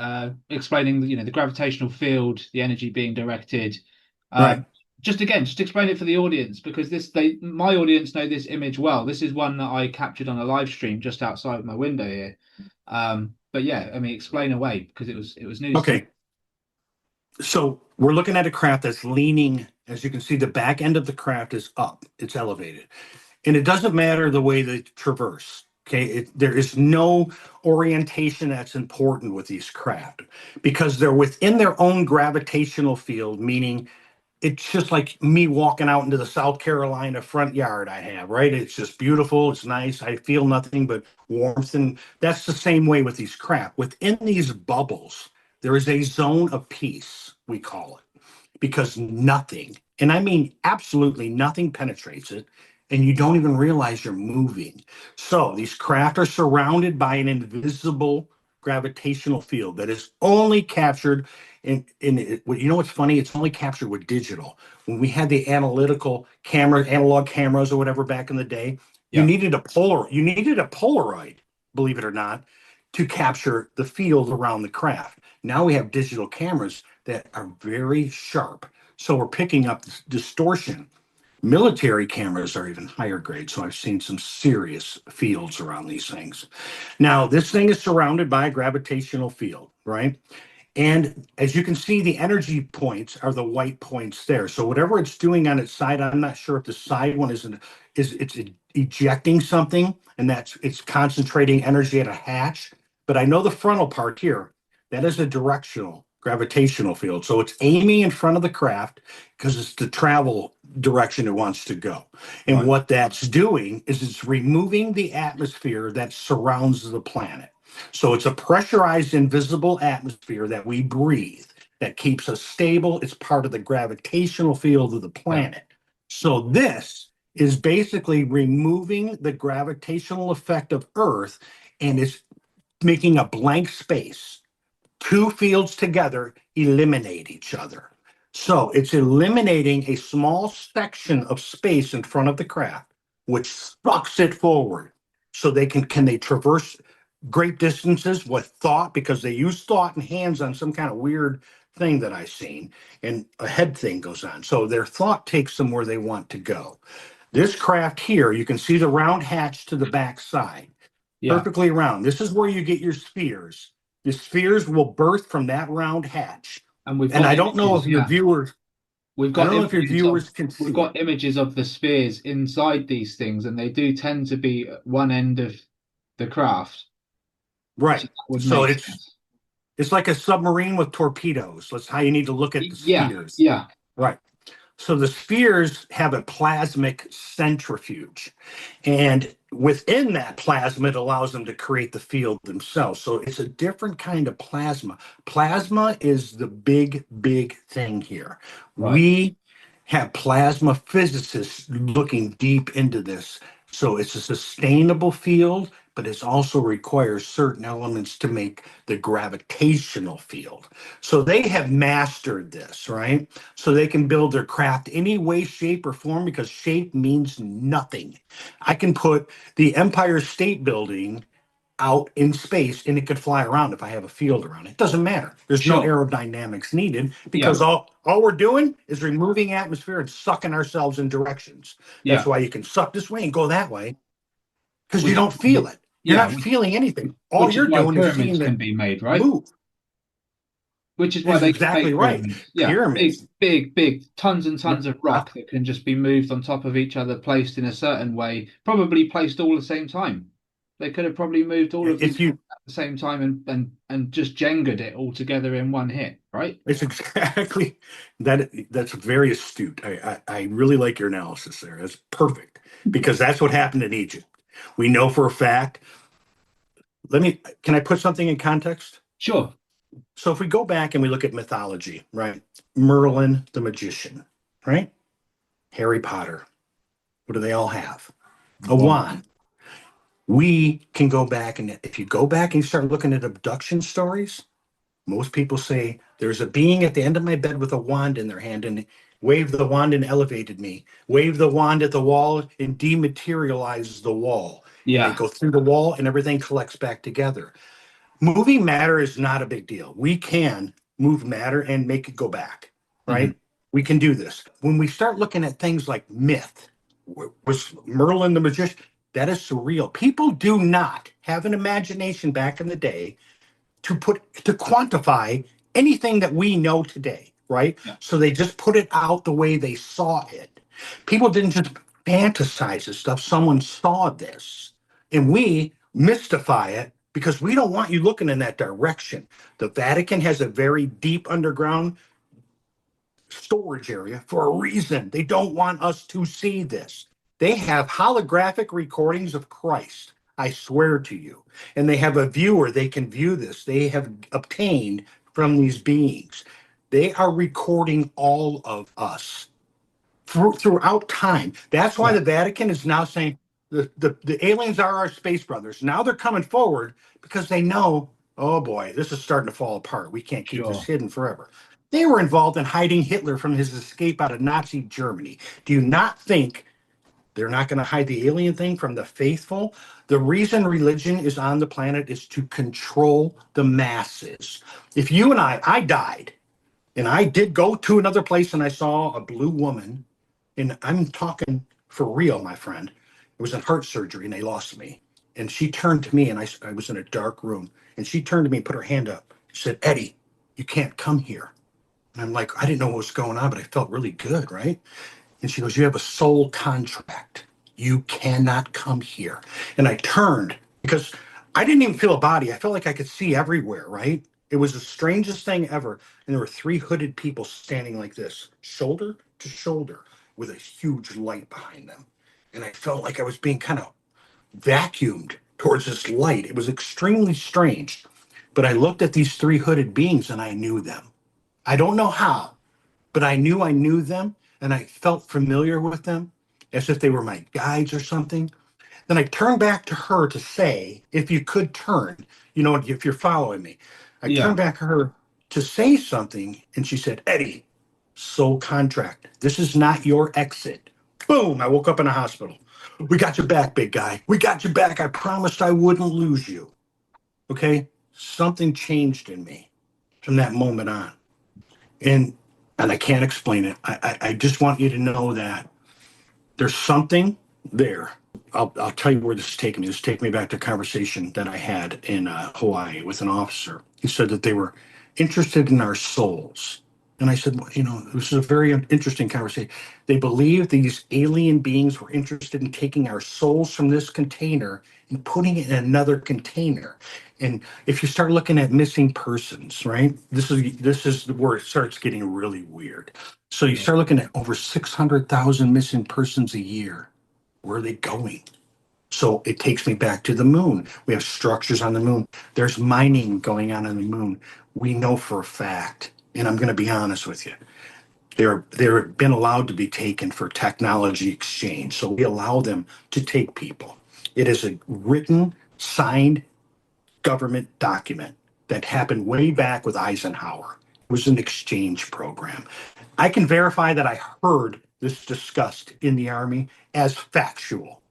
explaining the gravitational field, the energy being directed. Right. Just explain it for the audience, because my audience know this image well. This is one that I captured on a live stream just outside my window here. But yeah, I mean, explain away, because it was news to me. Okay. So we're looking at a craft that's leaning. As you can see, the back end of the craft is up. It's elevated. And it doesn't matter the way they traverse. Okay. There is no orientation that's important with these craft because they're within their own gravitational field, meaning it's just like me walking out into the South Carolina front yard I have, right? It's just beautiful. It's nice. I feel nothing but warmth. And that's the same way with these craft. Within these bubbles, there is a zone of peace, we call it, because nothing, and I mean absolutely nothing, penetrates it. And you don't even realize you're moving. So these craft are surrounded by an invisible gravitational field that is only captured what's funny, it's only captured with digital. When we had the analog cameras or whatever back in the day, Yeah. you needed a Polaroid, believe it or not, to capture the field around the craft. Now we have digital cameras that are very sharp, so we're picking up distortion. Military cameras are even higher grade, so I've seen some serious fields around these things. Now, this thing is surrounded by a gravitational field, right? And as you can see, the energy points are the white points there. So whatever it's doing on its side, I'm not sure if the side one is it's ejecting something, and it's concentrating energy at a hatch. But I know the frontal part here, that is a directional gravitational field. So it's aiming in front of the craft because it's the travel direction it wants to go. And Right. what that's doing is it's removing the atmosphere that surrounds the planet. So it's a pressurized, invisible atmosphere that we breathe that keeps us stable. It's part of the gravitational field of the planet. So this is basically removing the gravitational effect of Earth, and it's making a blank space. Two fields together eliminate each other. So it's eliminating a small section of space in front of the craft, which sucks it forward. So can they traverse great distances with thought, because they use thought and hands on some kind of weird thing that I've seen, and a head thing goes on. So their thought takes them where they want to go. This craft here, you can see the round hatch to the back side, Yeah. perfectly round. This is where you get your spheres. The spheres will birth from that round hatch. And we've And got I don't know if images, your yeah. viewers, We've I got don't know if your images of viewers can see we've got it. images of the spheres inside these things, and they do tend to be at one end of the craft. So Right. that would So make it's sense. it's like a submarine with torpedoes. That's how you need to look at the Yeah, spheres. yeah. Right. So the spheres have a plasmic centrifuge. And within that plasma, it allows them to create the field themselves. So it's a different kind of plasma. Plasma is the big, big thing here. Right. We have plasma physicists looking deep into this. So it's a sustainable field, but it also requires certain elements to make the gravitational field. So they have mastered this, right? So they can build their craft any way, shape, or form because shape means nothing. I can put the Empire State Building out in space and it could fly around if I have a field around it. It doesn't matter. There's no Sure. aerodynamics needed Yeah. because all we're doing is removing atmosphere and sucking ourselves in directions. That's Yeah. why you can suck this way and go that way because you Which, don't feel it. You're yeah, not feeling anything. All which is you're why doing is seeing pyramids can it be made, right? move. Which is why This is they can exactly make right. pyramids. Yeah, Pyramids. big, tons and Yeah. tons of rock that can just be moved on top of each other, placed in a certain way, probably placed all at the same time. They could have probably moved all of these If you at the same time and just Jenga'd it all together in one hit, right? It's exactly that. That's very astute. I really like your analysis there. That's perfect because that's what happened in Egypt. We know for a fact. Can I put something in context? Sure. So if we go back and we look at mythology, right? Merlin the magician, right? Harry Potter. What do they all have? A One. wand. We can go back and if you go back and you start looking at abduction stories, most people say there's a being at the end of my bed with a wand in their hand and waved the wand and elevated me. Wave the wand at the wall and dematerializes the wall. And they Yeah. go through the wall and everything collects back together. Moving matter is not a big deal. We can move matter and make it go back, Mhm. right? We can do this. When we start looking at things like myth, was Merlin the magician? That is surreal. People do not have an imagination back in the day to quantify anything that we know today, right? Yeah. So they just put it out the way they saw it. People didn't just fantasize this stuff. Someone saw this, and we mystify it because we don't want you looking in that direction. The Vatican has a very deep underground storage area for a reason. They don't want us to see this. They have holographic recordings of Christ, I swear to you. And they have a viewer, they can view this. They have obtained from these beings. They are recording all of us throughout time. That's why Yeah. the Vatican is now saying the aliens are our space brothers. Now they're coming forward because they know, oh boy, this is starting to fall apart. We can't keep this Sure. hidden forever. They were involved in hiding Hitler from his escape out of Nazi Germany. Do you not think they're not going to hide the alien thing from the faithful? The reason religion is on the planet is to control the masses. If you and I died, and I did go to another place and I saw a blue woman, and I'm talking for real, my friend. It was in heart surgery and they lost me. And she turned to me and I was in a dark room and she turned to me and put her hand up. She said, Eddie, you can't come here. And I'm like, I didn't know what was going on, but I felt really good, right? And she goes, you have a soul contract. You cannot come here. And I turned because I didn't even feel a body. I felt like I could see everywhere, right? It was the strangest thing ever. And there were three hooded people standing like this, shoulder to shoulder, with a huge light behind them. And I felt like I was being kind of vacuumed towards this light. It was extremely strange. But I looked at these three hooded beings and I knew them. I don't know how, but I knew them and I felt familiar with them as if they were my guides or something. Then I turned back to her to say, if you could turn, if you're following me, I Yeah. turned back to her to say something. And she said, Eddie, soul contract. This is not your exit. Boom. I woke up in a hospital. We got your back, big guy. We got your back. I promised I wouldn't lose you. Okay. Something changed in me from that moment on. And I can't explain it. I just want you to know that there's something there. I'll tell you where this is taking me. This is taking me back to a conversation that I had in Hawaii with an officer. He said that they were interested in our souls. And I said, well, this is a very interesting conversation. They believe these alien beings were interested in taking our souls from this container and putting it in another container. And if you start looking at missing persons, right? This is where it starts getting really weird. So you Yeah. start looking at over 600,000 missing persons a year. Where are they going? So it takes me back to the moon. We have structures on the moon. There's mining going on the moon. We know for a fact, and I'm going to be honest with you, they're been allowed to be taken for technology exchange. So we allow them to take people. It is a written, signed government document that happened way back with Eisenhower. It was an exchange program. I can verify that I heard this discussed in the Army as factual,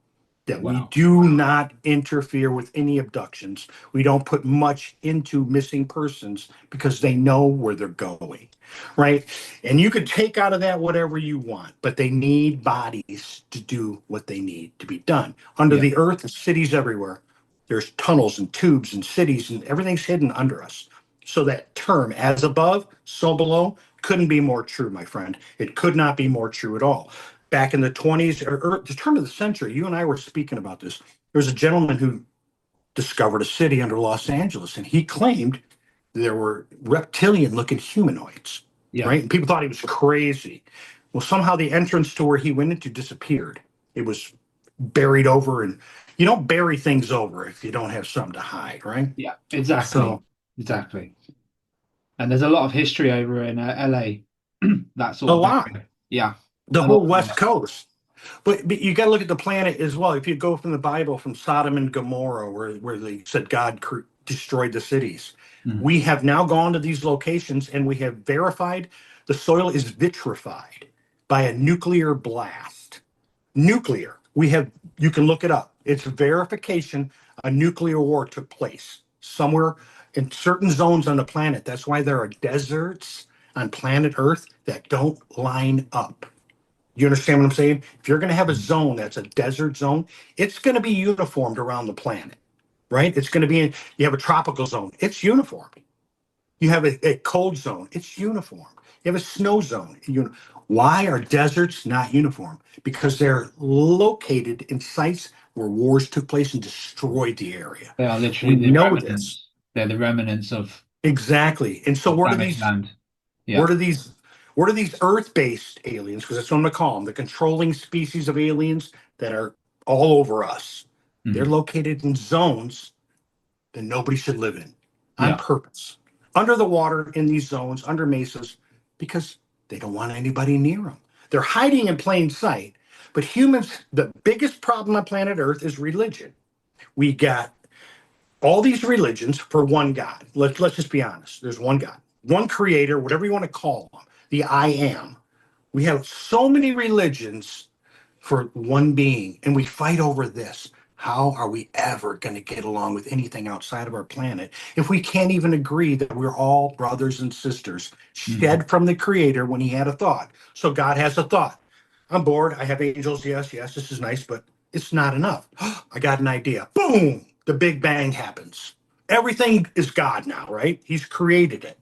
that we Wow. do not interfere with any abductions. We don't put much into missing persons because they know where they're going, right? And you could take out of that whatever you want, but they need bodies to do what they need to be done. Under Yeah. the earth, there's cities everywhere. There's tunnels and tubes and cities, and everything's hidden under us. So that term, as above, so below, couldn't be more true, my friend. It could not be more true at all. Back in the 20s or the turn of the century, you and I were speaking about this. There was a gentleman who discovered a city under Los Angeles, and he claimed there were reptilian looking humanoids, Yeah. right? And people thought he was crazy. Well, somehow the entrance to where he went into disappeared. It was buried over, and you don't bury things over if you don't have something to hide, right? Yeah. Exactly. So Exactly. And there's a lot of history over in LA, that a sort of lot, area. Yeah. the A lot whole of West Coast. But you got to look at the planet as well. If you go from the Bible, from Sodom and Gomorrah, where they said God destroyed the cities, Mhm. we have now gone to these locations and we have verified the soil is vitrified by a nuclear blast. Nuclear. You can look it up. It's verification a nuclear war took place somewhere in certain zones on the planet. That's why there are deserts on planet Earth that don't line up. You understand what I'm saying? If you're going to have a zone that's a desert zone, it's going to be uniformed around the planet, right? It's going to be, you have a tropical zone, it's uniform. You have a cold zone, it's uniform. You have a snow zone. Why are deserts not uniform? Because they're located in sites where wars took place and destroyed the area. They are We literally the know this. remnants. They're the remnants Exactly. And so of where do damaged these land. What Yeah. are these? What are these Earth-based aliens? Because that's what I'm gonna call them, the controlling species of aliens that are all over us. They're Mhm. located in zones that nobody should live in on Yeah. purpose, under the water in these zones, under mesas, because they don't want anybody near them. They're hiding in plain sight. But humans, the biggest problem on planet Earth is religion. We got all these religions for one God. Let's just be honest. There's one God, one creator, whatever you want to call him, the I am. We have so many religions for one being, and we fight over this. How are we ever going to get along with anything outside of our planet if we can't even agree that we're all brothers and sisters Mhm. shed from the creator when he had a thought? So God has a thought. I'm bored. I have angels. Yes, yes, this is nice, but it's not enough. I got an idea. Boom! The Big Bang happens. Everything is God now, right? He's created it.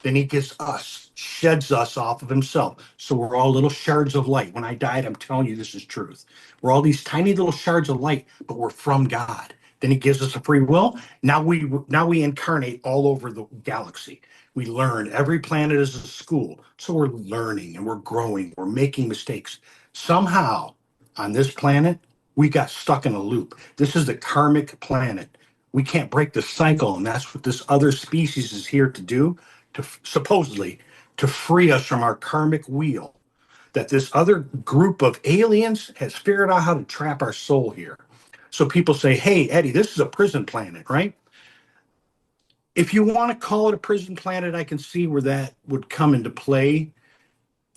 Then he gets us, sheds us off of himself. So we're all little shards of light. When I died, I'm telling you this is truth. We're all these tiny little shards of light, but we're from God. Then he gives us a free will. Now we incarnate all over the galaxy. We learn. Every planet is a school. So we're learning and we're growing. We're making mistakes. Somehow on this planet, we got stuck in a loop. This is the karmic planet. We can't break the cycle, and that's what this other species is here to do, to supposedly to free us from our karmic wheel. That this other group of aliens has figured out how to trap our soul here. So people say, hey, Eddie, this is a prison planet, right? If you want to call it a prison planet, I can see where that would come into play.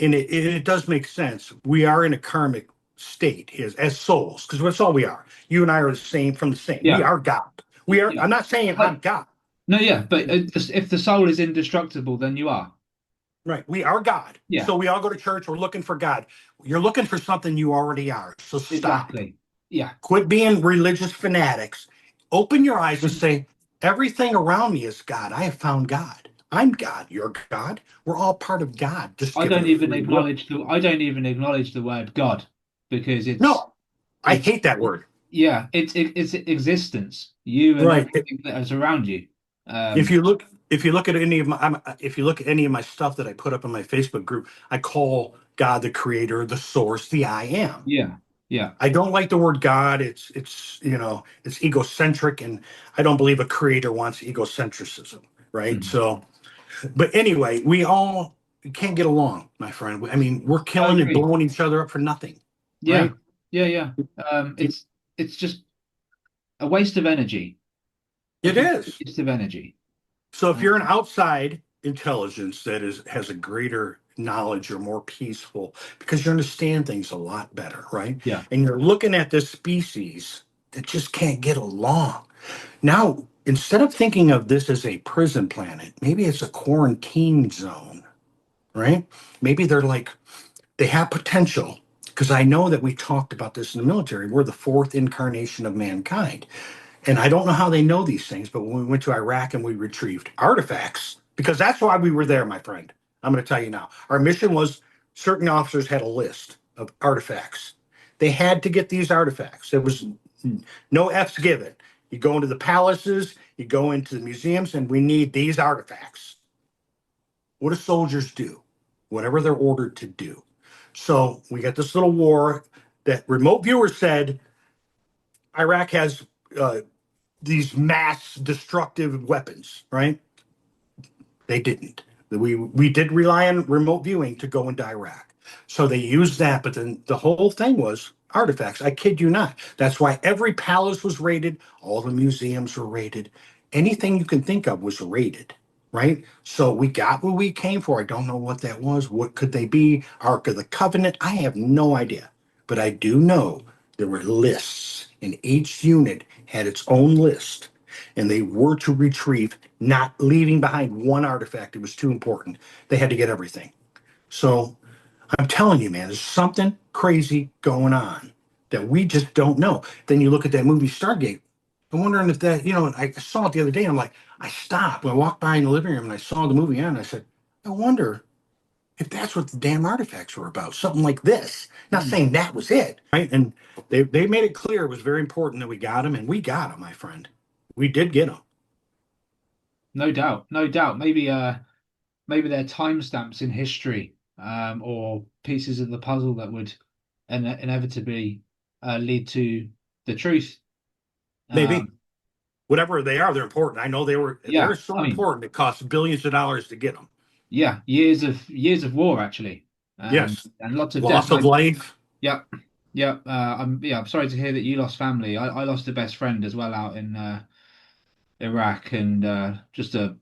And it does make sense. We are in a karmic state as souls, because that's all we are. You and I are the same from the same. We Yeah. are God. We are, Yeah. I'm not saying I'm Like, God. no, yeah, but if the soul is indestructible, then you are. Right. We are God. Yeah. So we all go to church. We're looking for God. You're looking for something you already are. So stop. Exactly. Yeah. Quit being religious fanatics. Open your eyes and say, everything around me is God. I have found God. I'm God. You're God. We're all part of God, just I given don't a even free will. acknowledge the I don't even acknowledge the word God because No, I it's hate that word. yeah, it's existence, you and Right. everything that is around you. If Um, you look, if you look at any of my, if you look at any of my stuff that I put up in my Facebook group, I call God the creator, the source, the I am. yeah, yeah, I don't like the word God. It's egocentric, and I don't believe a creator wants egocentricism, right? mhm. So, but anyway, we all can't get along, my friend. I mean, we're I killing and agree. blowing each other up for nothing, Yeah, right? yeah, yeah. It's just a waste of energy, a It complete is. waste of energy. So if Um, you're an outside intelligence that has a greater knowledge, you're more peaceful because you understand things a lot better, right? yeah, And you're looking at this species that just can't get along. Now, instead of thinking of this as a prison planet, maybe it's a quarantine zone, right? Maybe they have potential because I know that we talked about this in the military. We're the fourth incarnation of mankind. And I don't know how they know these things, but when we went to Iraq and we retrieved artifacts, because that's why we were there, my friend. I'm going to tell you now. Our mission was certain officers had a list of artifacts. They had to get these artifacts. There was no F's given. You go into the palaces, you go into the museums, and we need these artifacts. What do soldiers do? Whatever they're ordered to do. So we got this little war that remote viewers said Iraq has uh, these mass destructive weapons, right? They didn't. We did rely on remote viewing to go into Iraq. So they used that, but then the whole thing was artifacts. I kid you not. That's why every palace was raided, all the museums were raided. Anything you can think of was raided, right? So we got what we came for. I don't know what that was. What could they be? Ark of the Covenant? I have no idea. But I do know there were lists, and each unit had its own list, and they were to retrieve, not leaving behind one artifact. It was too important. They had to get everything. So I'm telling you, man, there's something crazy going on that we just don't know. Then you look at that movie Stargate. I'm wondering if that, I saw it the other day. And I'm like, I stopped. I walked by in the living room and I saw the movie on. And I said, I wonder if that's what the damn artifacts were about. Something like this. Not mm, saying that was it, right? And they made it clear it was very important that we got them, and we got them, my friend. We did get them. no doubt, no doubt. Maybe they're timestamps in history, or pieces of the puzzle that would inevitably lead to the truth. Maybe. Um, Whatever they are, they're important. I know they're yeah, so I mean, important it costs billions of dollars to get them. yeah, years of war actually, Yes. and lots of death. Loss of life. Yeah, yeah. I'm sorry to hear that you lost family. I lost a best friend as well out in Iraq, and just stood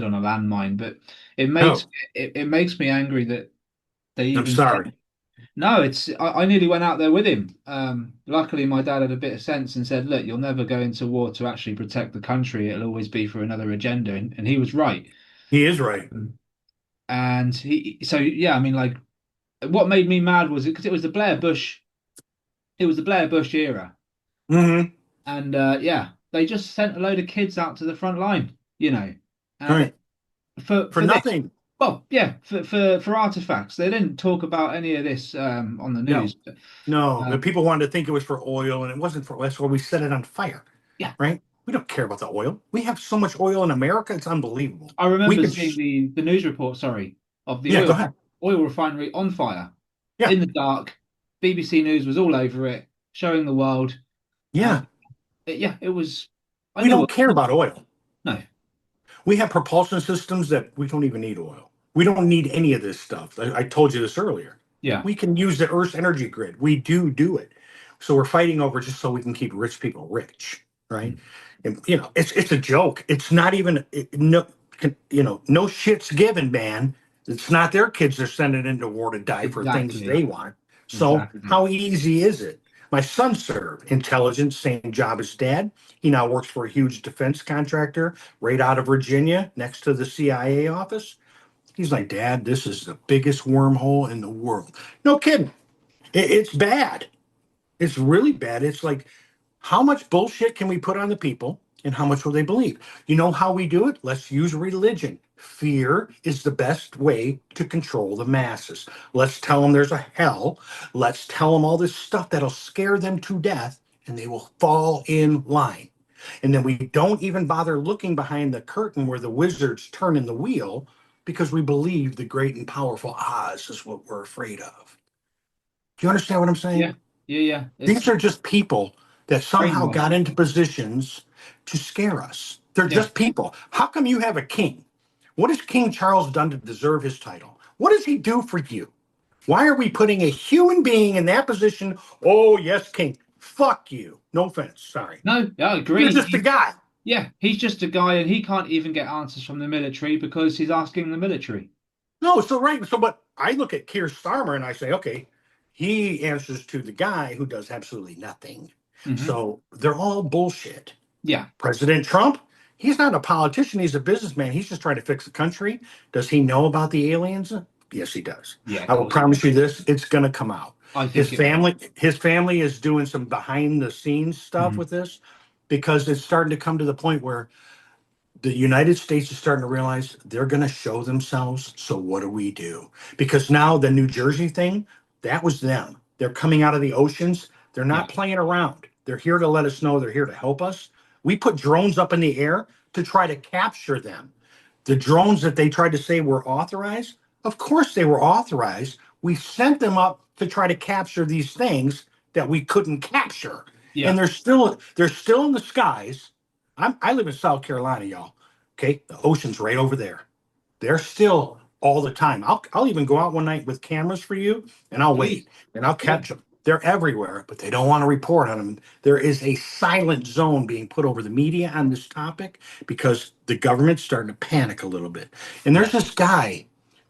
on a landmine. But it makes Oh, it makes me angry that they I'm even sorry. said no. I nearly went out there with him. Luckily, my dad had a bit of sense and said, "Look, you'll never go into war to actually protect the country. It'll always be for another agenda," and he was right. He is right. And so yeah, I mean, like, what made me mad was it because it was the Blair Bush era. Mm-hmm. And yeah, they just sent a load of kids out to the front line, and Right. For for this. nothing. Well, yeah, for artifacts. They didn't talk about any of this on the No. news. No. The Um, people wanted to think it was for oil, and it wasn't for oil. That's why we set it on fire. yeah, Right? We don't care about the oil. We have so much oil in America, it's unbelievable. I We remember could seeing the news report, sorry, of the yeah, go ahead. oil refinery on fire Yeah. in the dark. BBC News was all over it, showing the world, and Yeah. yeah, it was. I We knew don't what. care about oil. No, We have propulsion systems that we don't even need oil. We don't need any of this stuff. I told you this earlier. yeah, We can use the Earth's energy grid. We do it. So we're fighting over just so we can keep rich people rich, right? mm, And it's a joke. It's not even no no shit's given, man. It's not their kids they're sending into war to die for things they exactly, want. So exactly. how easy is it? My son served intelligence, same job as dad. He now works for a huge defense contractor right out of Virginia, next to the CIA office. He's like, Dad, this is the biggest wormhole in the world. No kidding. It's bad. It's really bad. It's like, how much bullshit can we put on the people and how much will they believe? You know how we do it? Let's use religion. Fear is the best way to control the masses. Let's tell them there's a hell. Let's tell them all this stuff that'll scare them to death, and they will fall in line. And then we don't even bother looking behind the curtain where the wizard's turning the wheel because we believe the great and powerful Oz is what we're afraid of. Do you understand what I'm saying? Yeah, yeah. These It's are just people that somehow got brainwashed. into positions to scare us. They're Yeah. just people. How come you have a king? What has King Charles done to deserve his title? What does he do for you? Why are we putting a human being in that position? Oh, yes, king. Fuck you. No offense. Sorry. No, I You're agree. just a guy. Yeah, he's just a guy, and he can't even get answers from the military because he's asking the military. No, so right. So, but I look at Keir Starmer and I say, okay, he answers to the guy who does absolutely nothing. Hmm. So they're all bullshit. Yeah, President Trump, he's not a politician. He's a businessman. He's just trying to fix the country. Does he know about the aliens? Yes, he does. yeah, of I will course. promise you this: it's going to come out. I His think it will. family is doing some behind the scenes stuff Mhm. with this because it's starting to come to the point where the United States is starting to realize they're going to show themselves. So what do we do? Because now the New Jersey thing, that was them. They're coming out of the oceans. They're Yeah, not playing around. They're here to let us know they're here to help us. We put drones up in the air to try to capture them. The drones that they tried to say were authorized, of course they were authorized. We sent them up to try to capture these things that we couldn't capture. And yeah, they're still in the skies. I live in South Carolina, y'all. Okay, the ocean's right over there. They're still all the time. I'll even go out one night with cameras for you, and I'll please. wait and I'll Yeah, catch them. They're everywhere, but they don't want to report on them. There is a silent zone being put over the media on this topic because the government's starting to panic a little bit. And yeah,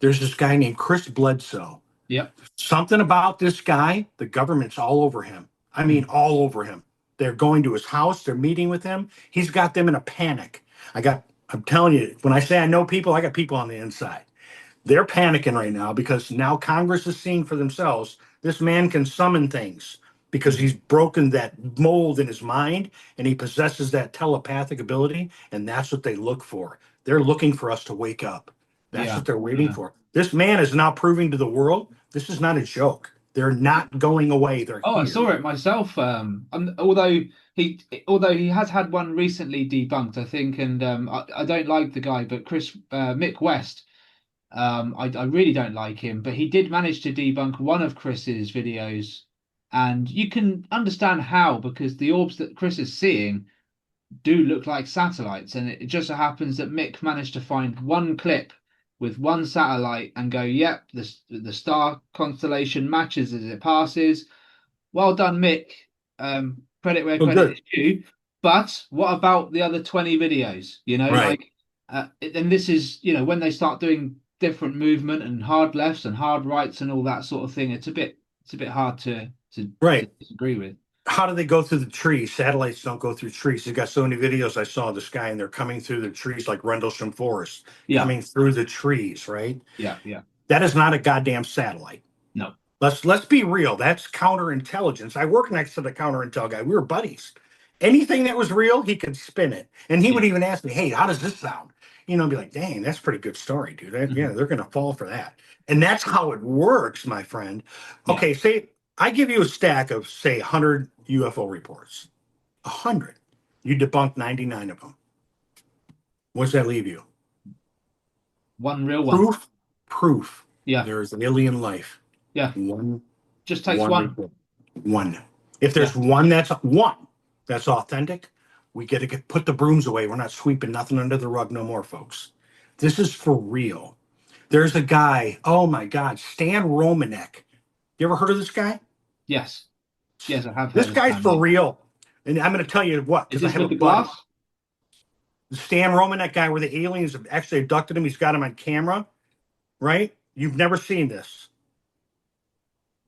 there's this guy named Chris Bledsoe. yeah. Something about this guy, the government's all over him. I mean, Mhm. all over him. They're going to his house, they're meeting with him. He's got them in a panic. I'm telling you, when I say I know people, I got people on the inside. They're panicking right now because now Congress is seeing for themselves this man can summon things because Mhm. he's broken that mold in his mind and he possesses that telepathic ability. And that's what they look for. They're looking for us to wake up. That's Yeah, what they're waiting yeah. for. This man is now proving to the world this is not a joke. They're not going away. They're Oh, I here. saw it myself. Although he has had one recently debunked, I think, and I don't like the guy, but Mick West, I really don't like him, but he did manage to debunk one of Chris's videos, and you can understand how because the orbs that Chris is seeing do look like satellites, and it just so happens that Mick managed to find one clip with one satellite and go, "Yep, the star constellation matches as it passes." Well done, Mick. Credit where Oh, credit good. is due. But what about the other 20 videos? Right. And this is, when they start doing different movement and hard lefts and hard rights and all that sort of thing, it's a bit hard to Right. disagree with. How do they go through the trees? Satellites don't go through trees. They've got so many videos I saw of the sky and they're coming through the trees like Rendlesham Forest, Yeah, coming through the trees, right? yeah. That is not a goddamn satellite. No. Let's be real. That's counterintelligence. I work next to the counterintel guy. We were buddies. Anything that was real, he could spin it. And he would Yeah. even ask me, hey, how does this sound? Be like, dang, that's a pretty good story, dude. Yeah, Mhm. they're gonna fall for that. And that's how it works, my friend. Yeah. Okay, say I give you a stack of say 100 UFO reports. 100. You debunk 99 of them. What does that leave you? One real one. Proof. Yeah. There's alien life. Yeah. One Just takes one one. report. One. If Yeah. there's one that's authentic, we get to put the brooms away. We're not sweeping nothing under the rug no more, folks. This is for real. There's a guy, oh my God, Stan Romanek. You ever heard of this guy? Yes. Yes, I have This heard of guy's for Stanley. real. And I'm going to tell you what, Is because I this have a with the buddy. glass? The Stan Romanek guy where the aliens have actually abducted him. He's got him on camera, right? You've never seen this.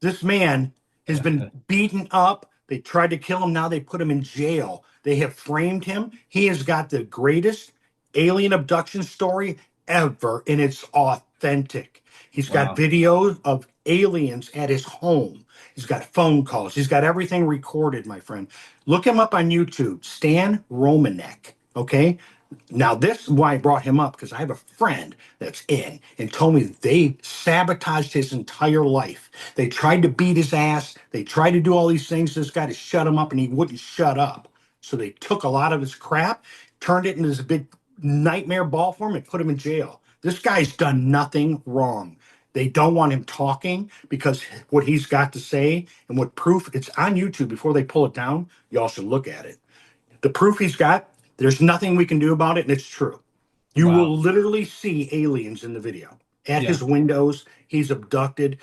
This man has been beaten up. They tried to kill him. Now they put him in jail. They have framed him. He has got the greatest alien abduction story ever, and it's authentic. He's got Wow. videos of aliens at his home. He's got phone calls. He's got everything recorded, my friend. Look him up on YouTube, Stan Romanek. Okay. Now, this is why I brought him up, because I have a friend that's in and told me they sabotaged his entire life. They tried to beat his ass. They tried to do all these things to this guy to shut him up, and he wouldn't shut up. So they took a lot of his crap, turned it into this big nightmare ball for him, and put him in jail. This guy's done nothing wrong. They don't want him talking because what he's got to say and what proof, it's on YouTube. Before they pull it down, y'all should look at it. The proof he's got, there's nothing we can do about it, and it's true. You Wow. will literally see aliens in the video at Yeah. his windows. He's abducted.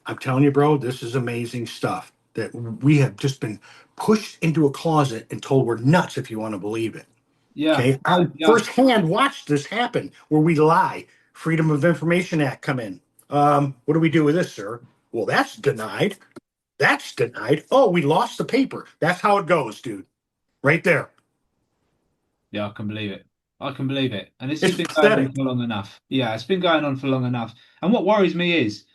I'm telling you, bro, this is amazing stuff that we have just been pushed into a closet and told we're nuts, if you want to believe it. Yeah. Okay. I Yeah. firsthand watched this happen where we lie. Freedom of Information Act come in. What do we do with this, sir? Well, that's denied. That's denied. Oh, we lost the paper. That's how it goes, dude. Right there. Yeah, I can believe it. I can believe it. And this It's has been going on pathetic. for long enough. Yeah, it's been going on for long enough. And what worries me is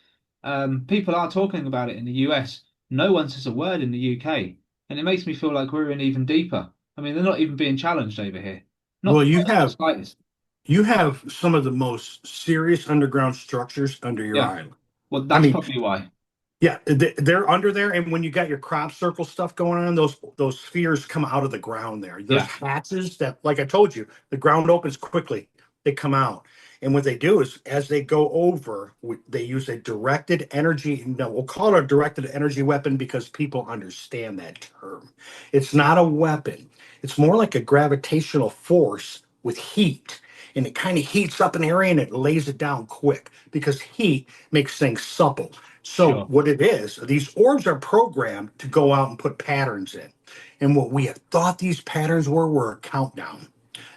people are talking about it in the US. No one says a word in the UK. And it makes me feel like we're in even deeper. I mean, they're not even being challenged over here. Well, Not the slightest. you have some of the most serious underground structures under your Yeah. island. Well, I that's mean, probably why. yeah, they're under there, and when you got your crop circle stuff going on, those spheres come out of the ground there. There's Yeah. hatches that, like I told you, the ground opens quickly. They come out, and what they do is, as they go over, they use a directed energy. No, we'll call it a directed energy weapon because people understand that term. It's not a weapon. It's more like a gravitational force with heat, and it kind of heats up an area and it lays it down quick because heat makes things supple. So Sure. what it is, these orbs are programmed to go out and put patterns in. And what we have thought these patterns were a countdown.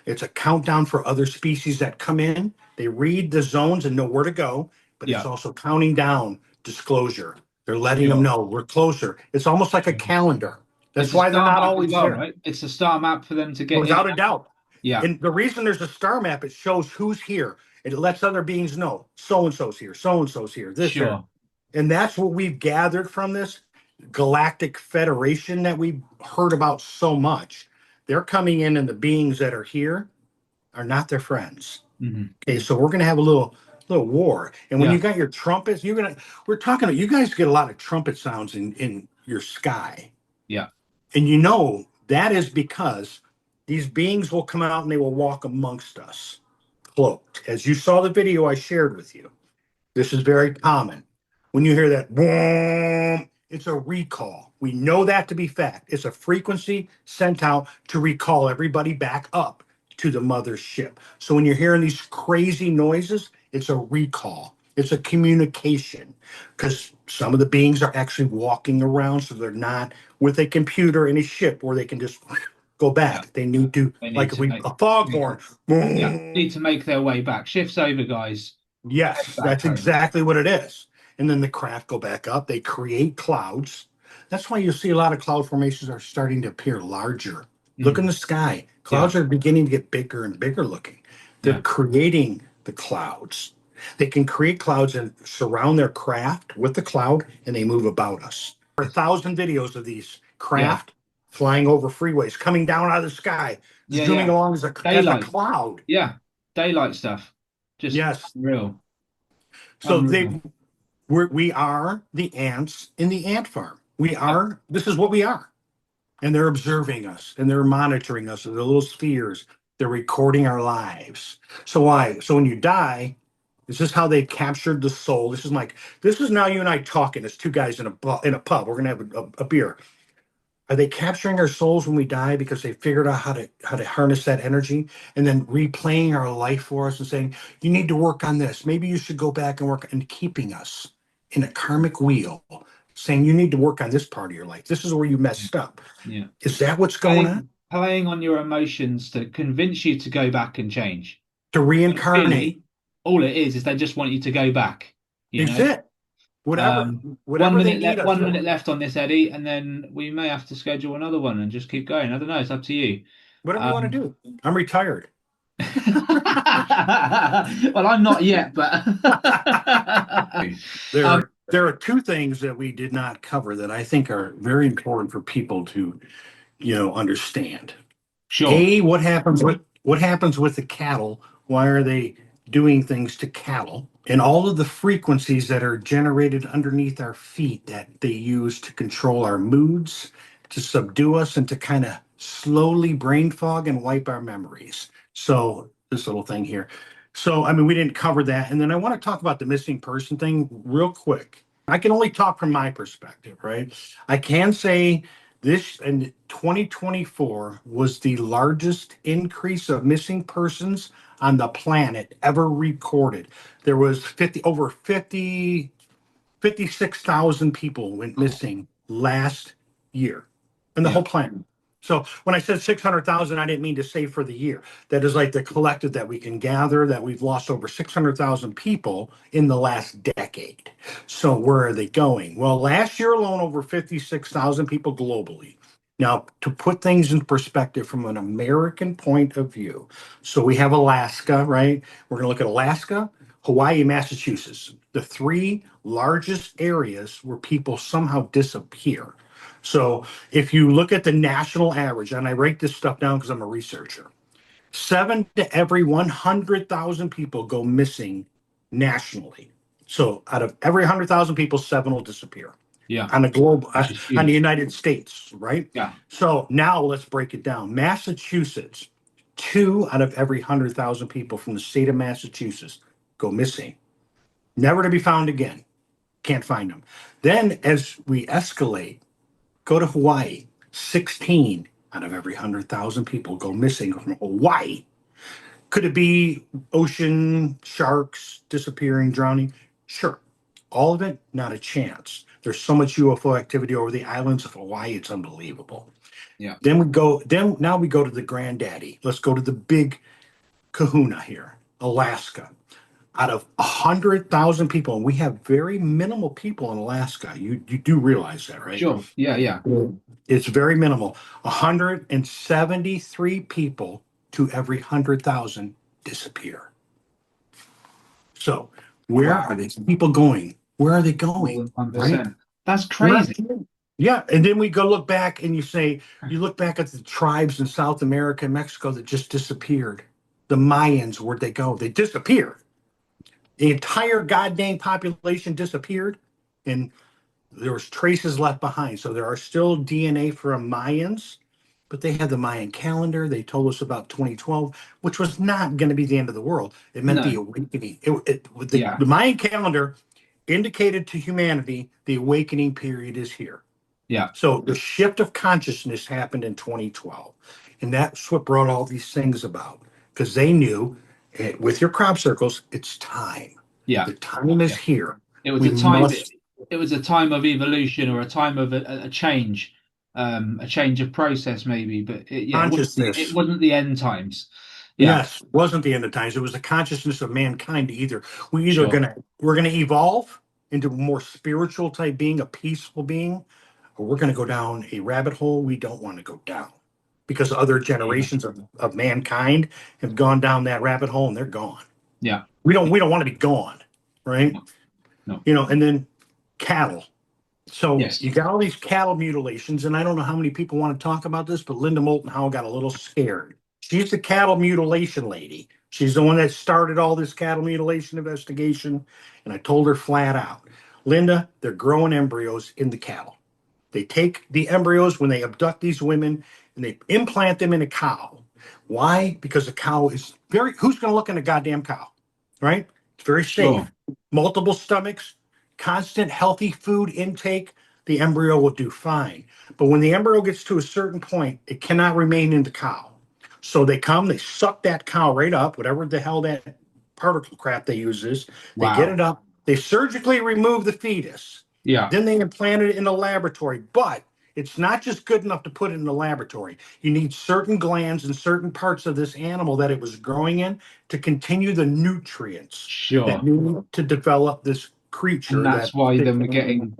It's a countdown for other species that come in. They read the zones and know where to go, but it's Yeah. also counting down disclosure. They're letting them Sure. know we're closer. It's almost like a calendar. That's It's a why they're star not map as always well, there, right? It's a star map for them to get in. without a doubt. Yeah. And the reason there's a star map, it shows who's here. It lets other beings know so and so's here, so and so's here, this here. Sure. And that's what we've gathered from this galactic federation that we've heard about so much. They're coming in, and the beings that are here are not their friends. Hmm. Okay, so we're gonna have a little war. And when Yeah. you got your trumpets, we're talking, you guys get a lot of trumpet sounds in your sky. Yeah. And you know that is because these beings will come out and they will walk amongst us, cloaked. As you saw the video I shared with you, this is very common. When you hear that boom, it's a recall. We know that to be fact. It's a frequency sent out to recall everybody back up to the mothership. So when you're hearing these crazy noises, it's a recall. It's a communication because some of the beings are actually walking around, so they're not with a computer in a ship where they can just go back. Yeah. They need to, They need like to make a foghorn. yeah, need to make their way back. Shifts over, guys. Yes, Back that's home. exactly what it is. And then the craft go back up. They create clouds. That's why you see a lot of cloud formations are starting to appear larger. Look in the sky. Clouds are beginning to get bigger and bigger looking. They're Yeah. creating the clouds. They can create clouds and surround their craft with the cloud, and they move about us. There are 1,000 videos of these craft flying over freeways, coming down out of the sky, Yeah. zooming Yeah. along as a Daylight. cloud. Yeah. Daylight stuff. Just Yes. real. So Unreal. we are the ants in the ant farm. This is what we are. And they're observing us and they're monitoring us in the little spheres. They're recording our lives. So why? So when you die, this is how they captured the soul. This is now you and I talking as two guys in a pub. We're gonna have a beer. Are they capturing our souls when we die because they figured out how to harness that energy and then replaying our life for us and saying, you need to work on this. Maybe you should go back and work and keeping us in a karmic wheel, saying you need to work on this part of your life. This is where you messed up. Yeah. Is that what's going on? Playing on your emotions to convince you to go back and change. To reincarnate. Really, all it is they just want you to go back. That's it. Whatever they need us 1 minute left on this, Eddie, and then we may have to schedule another one and just keep going. I don't know. It's up to you. Whatever you want to do. I'm retired. Well, I'm not yet, but there are two things that we did not cover that I think are very important for people to, understand. sure. What happens What happens with the cattle? Why are they doing things to cattle? And all of the frequencies that are generated underneath our feet that they use to control our moods, to subdue us, and to kind of slowly brain fog and wipe our memories. So, this little thing here. So, I mean, we didn't cover that. And then I want to talk about the missing person thing real quick. I can only talk from my perspective, right? I can say this in 2024 was the largest increase of missing persons on the planet ever recorded. There was 56,000 people went missing last year in the Yeah, whole planet. So when I said 600,000, I didn't mean to say for the year. That is like the collective that we can gather that we've lost over 600,000 people in the last decade. So where are they going? Well, last year alone, over 56,000 people globally. Now, to put things in perspective from an American point of view, so we have Alaska, right? We're going to look at Alaska, Hawaii, Massachusetts, the three largest areas where people somehow disappear. So if you look at the national average, and I write this stuff down because I'm a researcher, 7 to every 100,000 people go missing nationally. So out of every 100,000 people, 7 will disappear yeah, on the globe, which is on the huge. United States, right? Yeah, So now let's break it down. Massachusetts, 2 out of every 100,000 people from the state of Massachusetts go missing, never to be found again. Can't find them. Then as we escalate, go to Hawaii. 16 out of every 100,000 people go missing from Hawaii. Could it be ocean sharks disappearing, drowning? Sure. All of it, not a chance. There's so much UFO activity over the islands of Hawaii, it's unbelievable. yeah, Now we go to the granddaddy. Let's go to the big kahuna here, Alaska. Out of 100,000 people, and we have very minimal people in Alaska. You do realize that, right? sure. Yeah, yeah, It's very minimal. 173 people to every 100,000 disappear. So where wow, are these people going? Where are they more going? than one Right? percent. That's Where- crazy. Yeah. And then we go look back and you look back at the tribes in South America and Mexico that just disappeared. The Mayans, where'd they go? They disappeared. The entire goddamn population disappeared. And there was traces left behind. So there are still DNA from Mayans, but they had the Mayan calendar. They told us about 2012, which was not going to be the end of the world. It meant the No, awakening. yeah, The Mayan calendar indicated to humanity the awakening period is here. yeah, So the shift of consciousness happened in 2012. And that's what brought all these things about because they knew with your crop circles, it's time. yeah, The time is yeah. here. It was We a time. must It was a time of evolution or a time of a change of process, maybe. But yeah, it consciousness. wasn't the end times. Yeah, Yes, wasn't the end of times. It was the consciousness of mankind. sure. We're gonna evolve into a more spiritual type being, a peaceful being, or we're gonna go down a rabbit hole we don't want to go down because other Yeah, generations of mankind have gone down that rabbit hole and they're gone. yeah, We don't want to be gone, right? no, no. And then cattle. So Yes. you got all these cattle mutilations, and I don't know how many people want to talk about this, but Linda Moulton Howe got a little scared. She's the cattle mutilation lady. She's the one that started all this cattle mutilation investigation. And I told her flat out, Linda, they're growing embryos in the cattle. They take the embryos when they abduct these women and they implant them in a cow. Why? Because a cow is who's going to look in a goddamn cow, right? It's very Sure. safe. Multiple stomachs, constant healthy food intake, the embryo will do fine. But when the embryo gets to a certain point, it cannot remain in the cow. So they suck that cow right up, whatever the hell that particle crap they use is. They get Wow. it up, they surgically remove the fetus, Yeah. then they implant it in a laboratory. But it's not just good enough to put it in the laboratory. You need certain glands and certain parts of this animal that it was growing in to continue the nutrients that Sure. need to develop this And creature that's that why then we're getting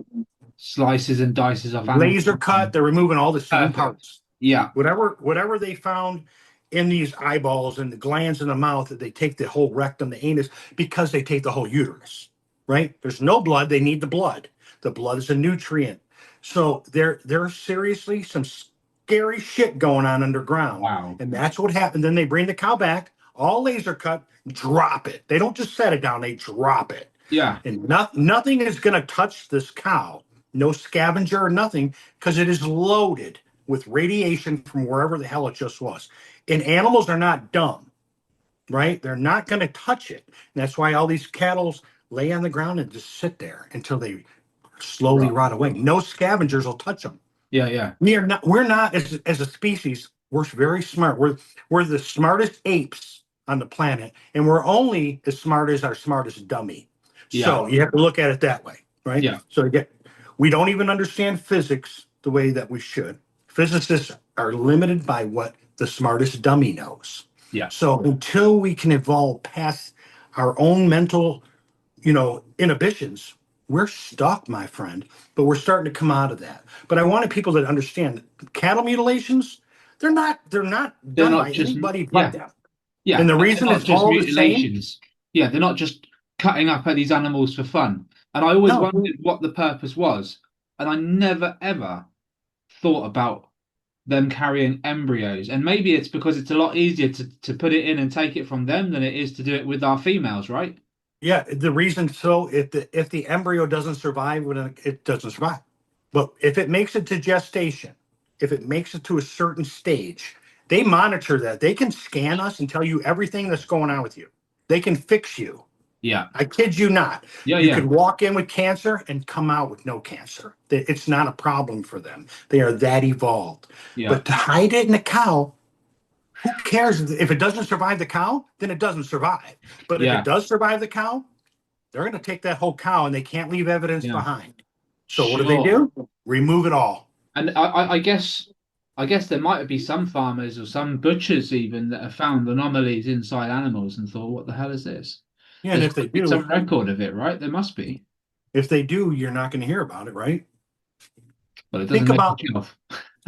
slices and dices of animals. laser cut. They're removing all the same Perfect. parts. Yeah. Whatever they found in these eyeballs and the glands in the mouth, that they take the whole rectum, the anus, because they take the whole uterus. Right? There's no blood. They need the blood. The blood is a nutrient. So there are seriously some scary shit going on underground. Wow. And that's what happened. Then they bring the cow back, all laser cut, drop it. They don't just set it down, they drop it. Yeah. And nothing is going to touch this cow. No scavenger or nothing, because it is loaded with radiation from wherever the hell it just was. And animals are not dumb, right? They're not going to touch it. And that's why all these cattle lay on the ground and just sit there until they slowly Right. rot away. No scavengers will touch them. Yeah. Yeah. We're not as a species, we're very smart. We're the smartest apes on the planet, and we're only as smart as our smartest dummy. Yeah. So you have to look at it that way, right? Yeah. So again, we don't even understand physics the way that we should. Physicists are limited by what the smartest dummy knows. Yeah. So until we can evolve past our own mental, inhibitions, we're stuck, my friend. But we're starting to come out of that. But I wanted people to understand cattle mutilations, they're not They're done not by just, anybody but yeah. them. Yeah. And the And they're reason not it's just all the same, mutilations. Yeah. They're not just cutting up at these animals for fun. And I always no, wondered what the purpose was. And I never, ever thought about them carrying embryos. And maybe it's because it's a lot easier to put it in and take it from them than it is to do it with our females, right? yeah, the reason so if the embryo doesn't survive, it doesn't survive. But if it makes it to gestation, if it makes it to a certain stage, they monitor that. They can scan us and tell you everything that's going on with you. They can fix you. Yeah. I kid you not. Yeah. You Yeah. could walk in with cancer and come out with no cancer. It's not a problem for them. They are that evolved. Yeah. But to hide it in a cow, who cares? If it doesn't survive the cow, then it doesn't survive. But if it Yeah. does survive the cow, they're going to take that whole cow and they can't leave evidence Yeah. behind. So what do they Sure. do? Remove it all. And I guess there might be some farmers or some butchers even that have found anomalies inside animals and thought, what the hell is this? Yeah, and There's got to be some record of it, right? There must be. if they do, you're not going to hear about it, right? But it doesn't Think make about, the shelf.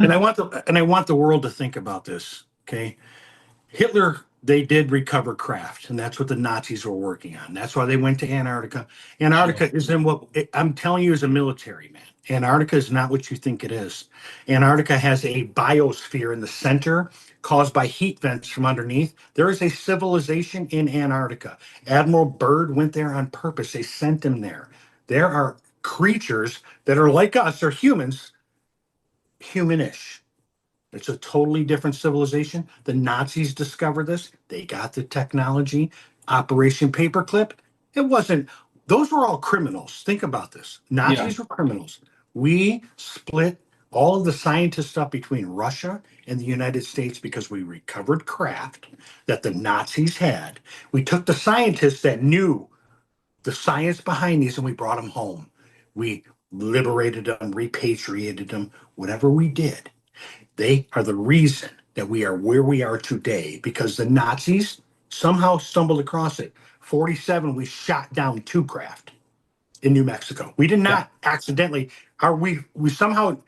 and I want the world to think about this. Okay, Hitler, they did recover craft, and that's what the Nazis were working on. That's why they went to Antarctica. Sure. Antarctica is in what I'm telling you is a military, man. Antarctica is not what you think it is. Antarctica has a biosphere in the center caused by heat vents from underneath. There is a civilization in Antarctica. Admiral Byrd went there on purpose. They sent him there. There are creatures that are like us, they're humans, humanish. It's a totally different civilization. The Nazis discovered this. They got the technology. Operation Paperclip. It wasn't, those were all criminals. Think about this. Yeah. Nazis were criminals. We split all of the scientist stuff between Russia and the United States because we recovered craft that the Nazis had. We took the scientists that knew the science behind these and we brought them home. We liberated them, repatriated them, whatever we did. They are the reason that we are where we are today because the Nazis somehow stumbled across it. 47, we shot down two craft in New Mexico. We did Yeah. not accidentally, we somehow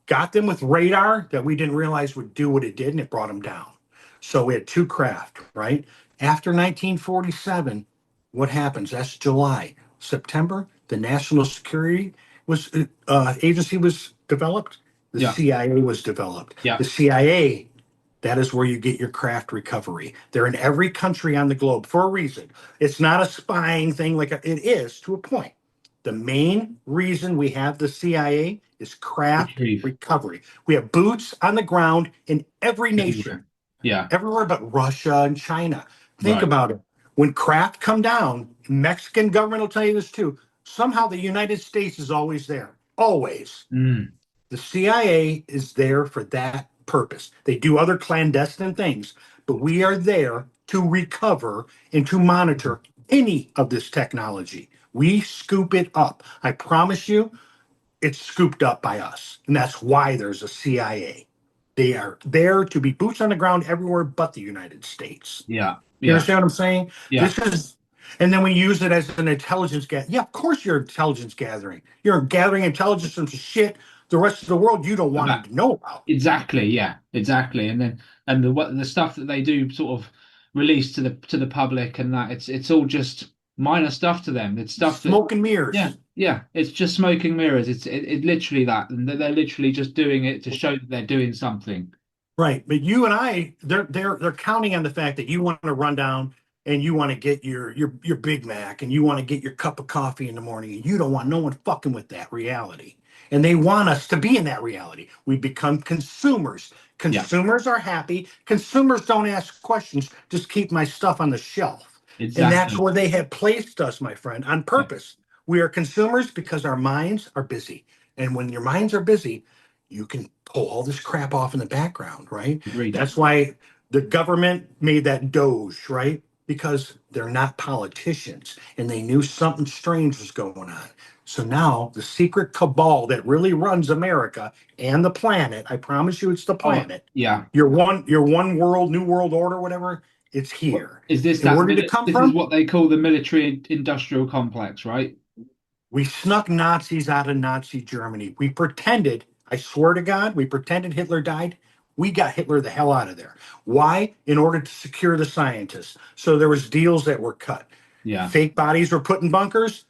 got them with radar that we didn't realize would do what it did and it brought them down. So we had two craft, right? After 1947, what happens? That's July. September, the National Security Agency was developed. The Yeah. CIA was developed. Yeah. The CIA, that is where you get your craft recovery. They're in every country on the globe for a reason. It's not a spying thing it is to a point. The main reason we have the CIA is craft Retrieve. recovery. We have boots on the ground in every nation, Everywhere. Yeah. everywhere but Russia and China. Think Right. about it. When craft come down, Mexican government will tell you this too. Somehow the United States is always there. Always. Mm. The CIA is there for that purpose. They do other clandestine things, but we are there to recover and to monitor any of this technology. We scoop it up. I promise you, it's scooped up by us. And that's why there's a CIA. They are there to be boots on the ground everywhere but the United States. Yeah. You Yeah. understand what I'm saying? Yeah. This is, and then we use it as an intelligence Yeah, of course you're intelligence gathering. You're gathering intelligence from shit the rest of the world you don't want to know about. Exactly, yeah, exactly. And then the stuff that they do sort of release to the public and that it's all just minor stuff to them. It's stuff that, Smoke and mirrors. yeah, it's just smoking mirrors. It's literally that, and they're literally just doing it to show that they're doing something. Right. But you and I, they're counting on the fact that you want to run down and you want to get your Big Mac and you want to get your cup of coffee in the morning and you don't want no one fucking with that reality. And they want us to be in that reality. We become consumers. Yeah, Consumers are happy. Consumers don't ask questions. Just keep my stuff on the shelf. And that's exactly. where they have placed us, my friend, on Yeah, purpose. We are consumers because our minds are busy. And when your minds are busy, you can pull all this crap off in the background, right? agreed. That's why the government made that Doge, right? Because they're not politicians and they knew something strange was going on. So now the secret cabal that really runs America and the planet, I promise you it's the Oh, planet. yeah. Your one world, new world order, whatever, it's What here. is this? And where did it come This is from? what they call the military industrial complex, right? We snuck Nazis out of Nazi Germany. We pretended, I swear to God, we pretended Hitler died. We got Hitler the hell out of there. Why? In order to secure the scientists. So there was deals that were cut. Yeah. Fake bodies were put in bunkers.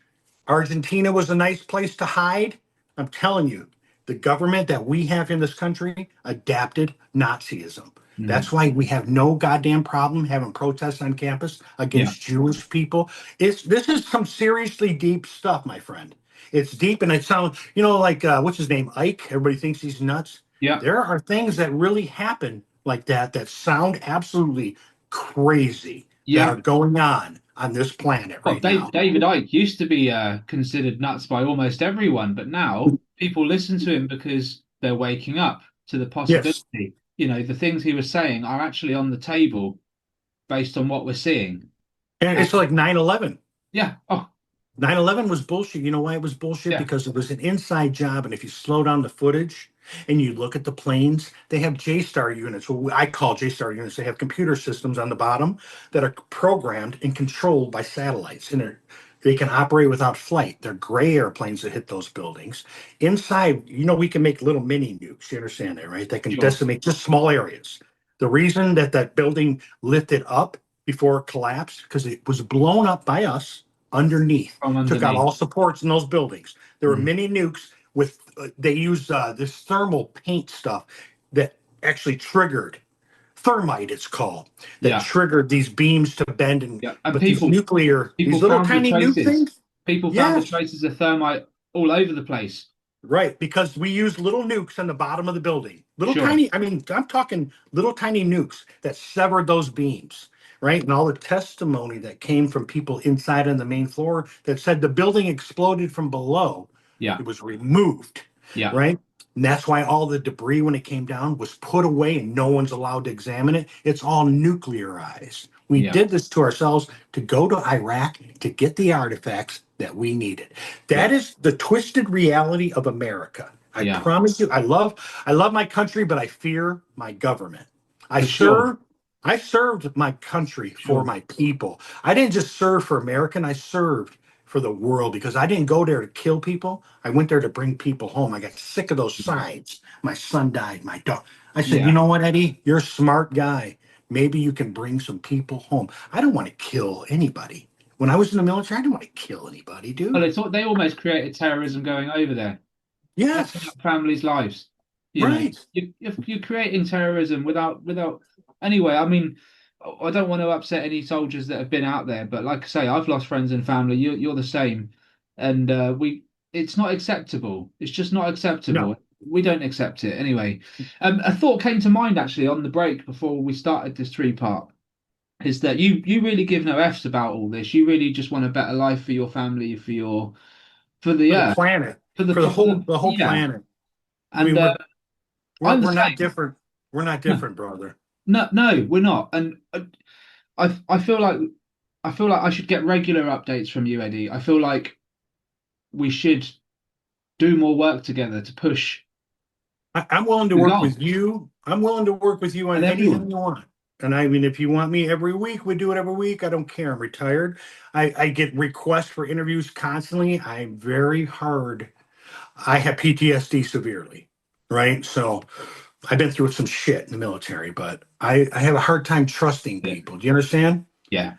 Argentina was a nice place to hide. I'm telling you, the government that we have in this country adapted Nazism. Mm. That's why we have no goddamn problem having protests on campus Yeah. against Jewish people. This is some seriously deep stuff, my friend. It's deep and it sounds, like what's his name, Ike. Everybody thinks he's nuts. Yeah. There are things that really happen like that sound absolutely crazy that Yeah. are going on this planet Well, right now. David Icke used to be considered nuts by almost everyone, but now people listen to him because they're waking up to the Yes. possibility. The things he was saying are actually on the table based on what we're seeing. And And it's like 9/11. yeah, oh, 9/11 was bullshit. You know why it was bullshit? yeah, Because it was an inside job. And if you slow down the footage and you look at the planes, they have J-Star units. What I call J-Star units. They have computer systems on the bottom that are programmed and controlled by satellites. And they can operate without flight. They're gray airplanes that hit those buildings. Inside, we can make little mini nukes. You understand that, right? They can sure, decimate just small areas. The reason that building lifted up before it collapsed, because it was blown up by us underneath, from took out underneath. all supports in those buildings. There were Mm. mini nukes with, they used this thermal paint stuff that actually triggered thermite, it's called, that Yeah, triggered these beams to bend. And yeah, and but these little found the tiny nuke traces. things, People found the yes, traces of thermite all over the place. right, because we use little nukes on the bottom of the building. Little Sure. tiny, I mean, I'm talking little tiny nukes that severed those beams, right? And all the testimony that came from people inside on the main floor that said the building exploded from below. Yeah, It was removed, yeah, right? And that's why all the debris, when it came down, was put away and no one's allowed to examine it. It's all nuclearized. We yeah, did this to ourselves to go to Iraq to get the artifacts that we needed. yeah, That is the twisted reality of America. I yeah, promise you, I love my country, but I fear my government. I for sure, serve, I served my country for sure. my people. I didn't just serve for American, I served for the world because I didn't go there to kill people. I went there to bring people home. I got sick of those signs. My son died, my dog. I said, you Yeah. know what, Eddie? You're a smart guy. Maybe you can bring some people home. I don't want to kill anybody. When I was in the military, I didn't want to kill anybody, Well, dude. they thought they almost created terrorism going over there, messing Yes, up families' lives. right. You're creating terrorism without. Anyway, I mean, I don't want to upset any soldiers that have been out there, but like I say, I've lost friends and family. You're the same, and it's not acceptable. It's just not No, acceptable. We don't accept it anyway. A thought came to mind actually on the break before we started this three part. Is that you really give no f's about all this? You really just want a better life for your family, for the for the earth, planet, for for the the whole yeah. planet. I And mean, I'm the we're not same. different. We're not No, different, brother. no, no, we're not. And I I feel like I should get regular updates from you, Eddie. I feel like we should do more work together to push I'm willing to the work goal with you. I'm willing to work with you on and anything everyone. you want. And I mean, if you want me every week, we do it every week. I don't care. I'm retired. I get requests for interviews constantly. I'm very hard. I have PTSD severely, right? So I've been through some shit in the military, but I have a hard time trusting Yeah, people. Do you understand? yeah,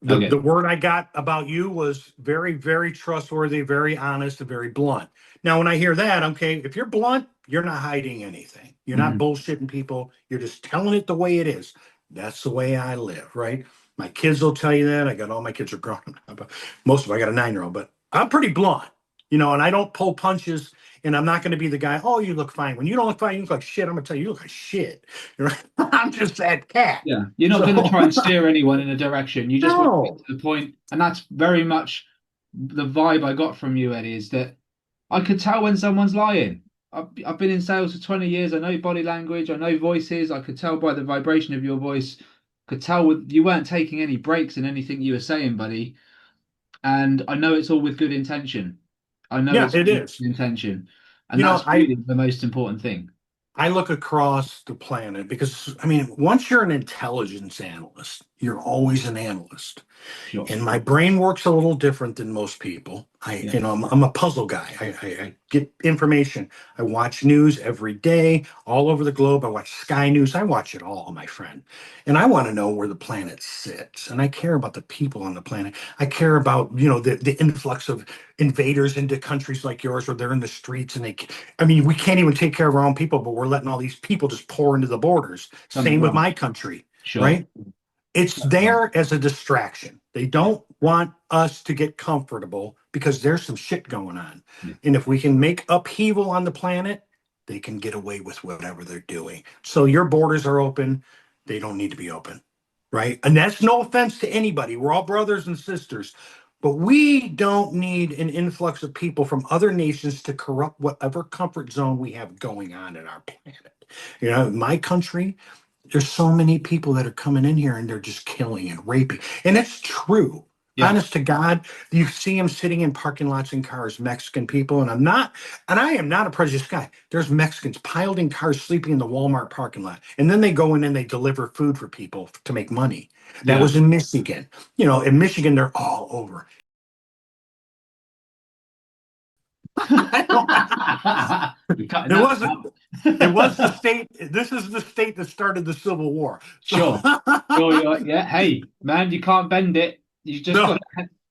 The Okay. word I got about you was very, very trustworthy, very honest, and very blunt. Now, when I hear that, okay, if you're blunt, you're not hiding anything. You're not Mhm. bullshitting people. You're just telling it the way it is. That's the way I live, right? My kids will tell you that. I got all my kids are grown up, but most of them, I got a 9-year-old, but I'm pretty blunt, and I don't pull punches. And I'm not going to be the guy, oh, you look fine. When you don't look fine, you look like shit. I'm going to tell you, you look like shit. I'm just that cat. Yeah, you're not going to So, try and steer anyone in a direction. You just want to get no. to the point, and that's very much the vibe I got from you, Eddie. Is that I could tell when someone's lying. I've been in sales for 20 years. I know body language. I know voices. I could tell by the vibration of your voice. Could tell you weren't taking any breaks in anything you were saying, buddy. And I know it's all with good intention. I know Yeah, it's it all with is. good intention, and You know, that's I really the most important thing. I look across the planet because I mean, once you're an intelligence analyst, you're always an analyst. Sure. And my brain works a little different than most people. Yeah. I'm a puzzle guy. I get information. I watch news every day, all over the globe. I watch Sky News. I watch it all, my friend. And I want to know where the planet sits. And I care about the people on the planet. I care about, the influx of invaders into countries like yours where they're in the streets and I mean, we can't even take care of our own people, but we're letting all these people just pour into the borders. Something Same with wrong. my country, Sure. right? It's Something wrong. there as a distraction. They Yeah. don't want us to get comfortable because there's some shit going on. Yeah. And if we can make upheaval on the planet, they can get away with whatever they're doing. So your borders are open. They don't need to be open. Right. And that's no offense to anybody. We're all brothers and sisters. But we don't need an influx of people from other nations to corrupt whatever comfort zone we have going on in our planet. My country, there's so many people that are coming in here and they're just killing and raping. And it's true. Yeah. Honest to God, you see them sitting in parking lots in cars, Mexican people, and I am not a prejudiced guy. There's Mexicans piled in cars sleeping in the Walmart parking lot. And then they go in and they deliver food for people to make money. That Yeah. was in Michigan. In Michigan, they're all over. You're cutting It that wasn't, it was the out. state. This is the state that started the Civil War. So, Sure. Sure. Yeah. Hey, man, you can't bend it. no,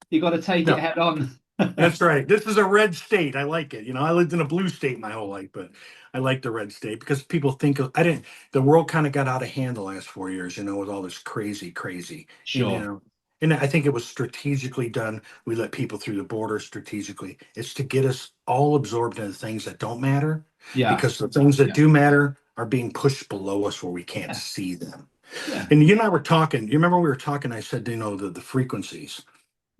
You got to take it no. head on. That's right. This is a red state. I like it. I lived in a blue state my whole life, but I like the red state because people think I didn't. The world kind of got out of hand the last 4 years, with all this crazy, crazy, and Sure. and I think it was strategically done. We let people through the border strategically. It's to get us all absorbed into things that don't matter, Yeah. because the things that Yeah. do matter are being pushed below us where we can't Yeah. see them. Yeah. And you and I were talking. You remember we were talking? I said, the frequencies.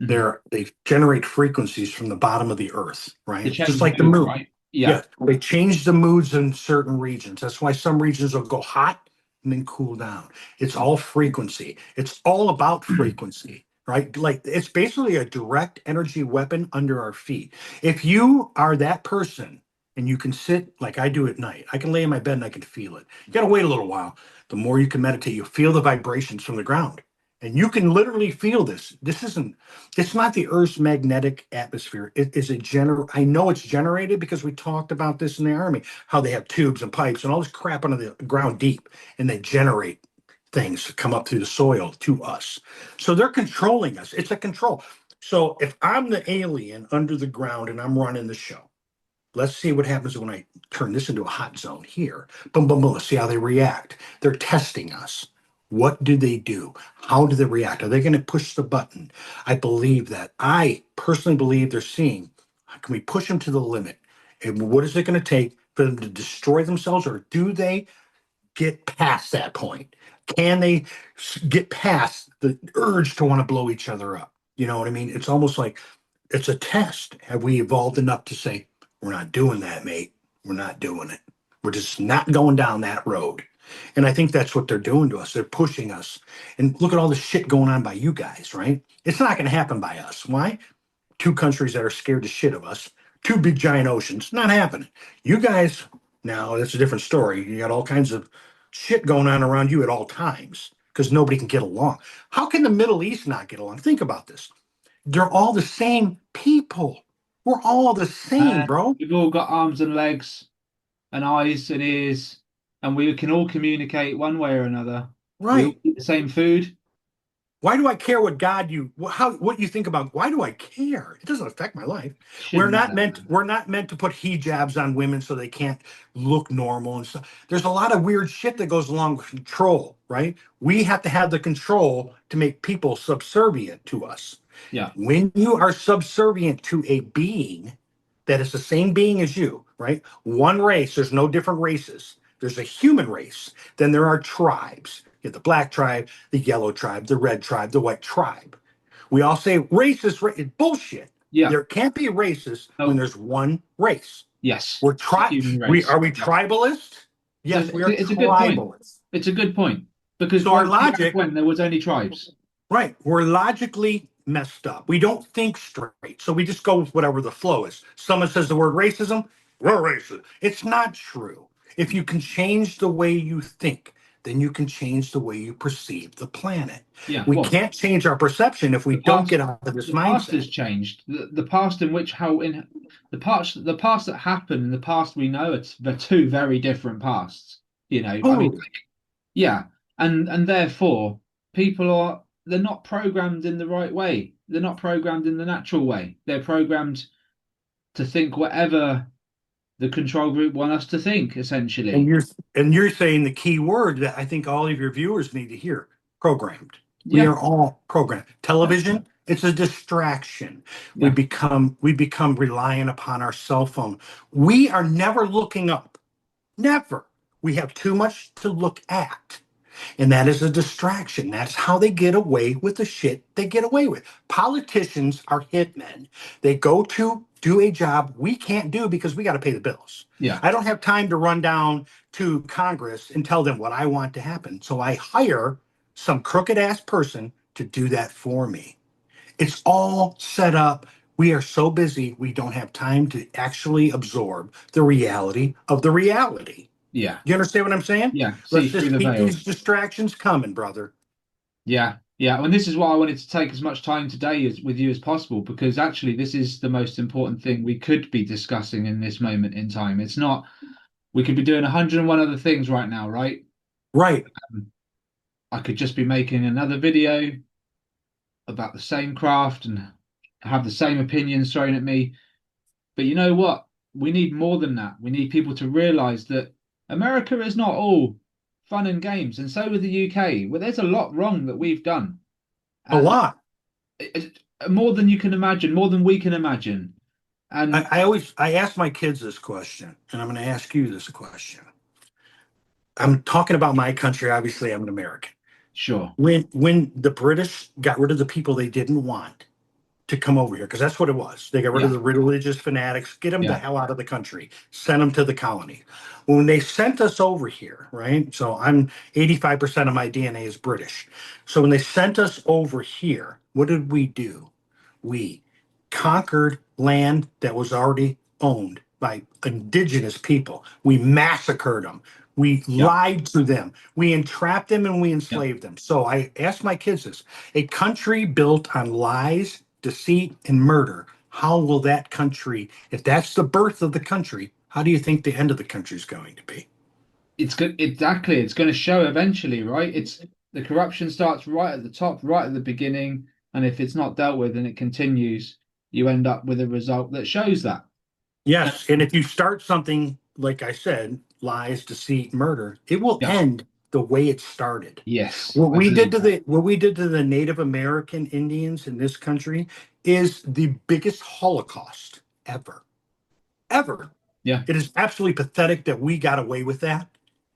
Mhm. They generate frequencies from the bottom of the earth, To right? Just change like the moods, moon. right? Yeah. Yeah, they change the moods in certain regions. That's why some regions will go hot and then cool down. It's all frequency. It's all about frequency, right? Like it's basically a direct energy weapon under our feet. If you are that person and you can sit like I do at night, I can lay in my bed and I can feel it. You got to wait a little while. The more you can meditate, you feel the vibrations from the ground. And you can literally feel this. It's not the Earth's magnetic atmosphere. It is I know it's generated because we talked about this in the Army, how they have tubes and pipes and all this crap under the ground deep, and they generate things that come up through the soil to us. So they're controlling us. It's a control. So if I'm the alien under the ground and I'm running the show, let's see what happens when I turn this into a hot zone here. Boom, boom, boom. Let's see how they react. They're testing us. What do they do? How do they react? Are they going to push the button? I believe that. I personally believe they're seeing, can we push them to the limit? And what is it going to take for them to destroy themselves, or do they get past that point? Can they get past the urge to want to blow each other up? You know what I mean? It's almost like it's a test. Have we evolved enough to say, we're not doing that, mate? We're not doing it. We're just not going down that road. And I think that's what they're doing to us. They're pushing us. And look at all the shit going on by you guys, right? It's not going to happen by us. Why? Two countries that are scared to shit of us, two big giant oceans, not happening. You guys, now that's a different story. You got all kinds of shit going on around you at all times because nobody can get along. How can the Middle East not get along? Think about this. They're all the same people. We're all the same, And bro. we've all got arms and legs and eyes and ears, and we can all communicate one way or another. We all Right. eat the same food. Why do I care what God you what you think about? Why do I care? It doesn't affect my life. Shouldn't matter, man. We're not meant to put hijabs on women so they can't look normal and stuff. There's a lot of weird shit that goes along with control, right? We have to have the control to make people subservient to us. Yeah. When you are subservient to a being that is the same being as you, right? One race, there's no different races. There's a human race, then there are tribes. You have the black tribe, the yellow tribe, the red tribe, the white tribe. We all say race is bullshit. Yeah. There can't be races when Oh, there's one race. yes. We're It's the human we race. are we Yeah. tribalist? Yes, we are It's a good point. tribalists. It's a good point because So our once back logic, when there was only tribes. right, we're logically messed up. We don't think straight. So we just go with whatever the flow is. Someone says the word racism, we're racist. It's not true. If you can change the way you think, then you can change the way you perceive the planet. Yeah. We Well, can't change our perception if we don't get out of this the past has mindset. changed. The past in which how in the past that happened and the past we know, it's the two very different pasts. You know, I mean, Totally. yeah, and therefore people are they're not programmed in the right way. They're not programmed in the natural way. They're programmed to think whatever the control group want us to think, And essentially. you're saying the key word that I think all of your viewers need to hear: programmed. We Yeah, are all programmed. Television, it's a distraction. yeah, We become reliant upon our cell phone. We are never looking up. Never. We have too much to look at. And that is a distraction. That's how they get away with the shit they get away with. Politicians are hitmen. They go to do a job we can't do because we got to pay the bills. yeah. I don't have time to run down to Congress and tell them what I want to happen. So I hire some crooked ass person to do that for me. It's all set up. We are so busy, we don't have time to actually absorb the reality of the reality. Yeah, You understand what I'm saying? yeah. See Let's through just the keep veil. these distractions coming, brother. Yeah, yeah. And this is why I wanted to take as much time today as with you as possible, because actually this is the most important thing we could be discussing in this moment in time. It's not, we could be doing 101 other things right now, right? Right. I could just be making another video about the same craft and have the same opinions thrown at me. But you know what? We need more than that. We need people to realize that America is not all fun and games, and so with the UK. Well, there's a lot wrong that we've done, A and lot. more than you can imagine, more than we can imagine. And I ask my kids this question, and I'm going to ask you this question. I'm talking about my country. Obviously, I'm an American. sure, When the British got rid of the people they didn't want to come over here, because that's what it was. They got rid of yeah, the religious fanatics, get them the yeah, hell out of the country, send them to the colony. When they sent us over here, right? So I'm 85% of my DNA is British. So when they sent us over here, what did we do? We conquered land that was already owned by indigenous people. We massacred them. We yeah, lied to them. We entrapped them and we yeah. enslaved them. So I asked my kids this: a country built on lies, deceit, and murder, how will that country, if that's the birth of the country, how do you think the end of the country is going to be? It's good. Exactly. It's going to show eventually, right? It's the corruption starts right at the top, right at the beginning, and if it's not dealt with and it continues, you end up with a result that shows that. Yes. And if you start something, like I said, lies, deceit, murder, it will Yeah. end the way it started. Yes, I believe that. What we did to the Native American Indians in this country is the biggest Holocaust ever. Ever. Yeah. It is absolutely pathetic that we got away with that,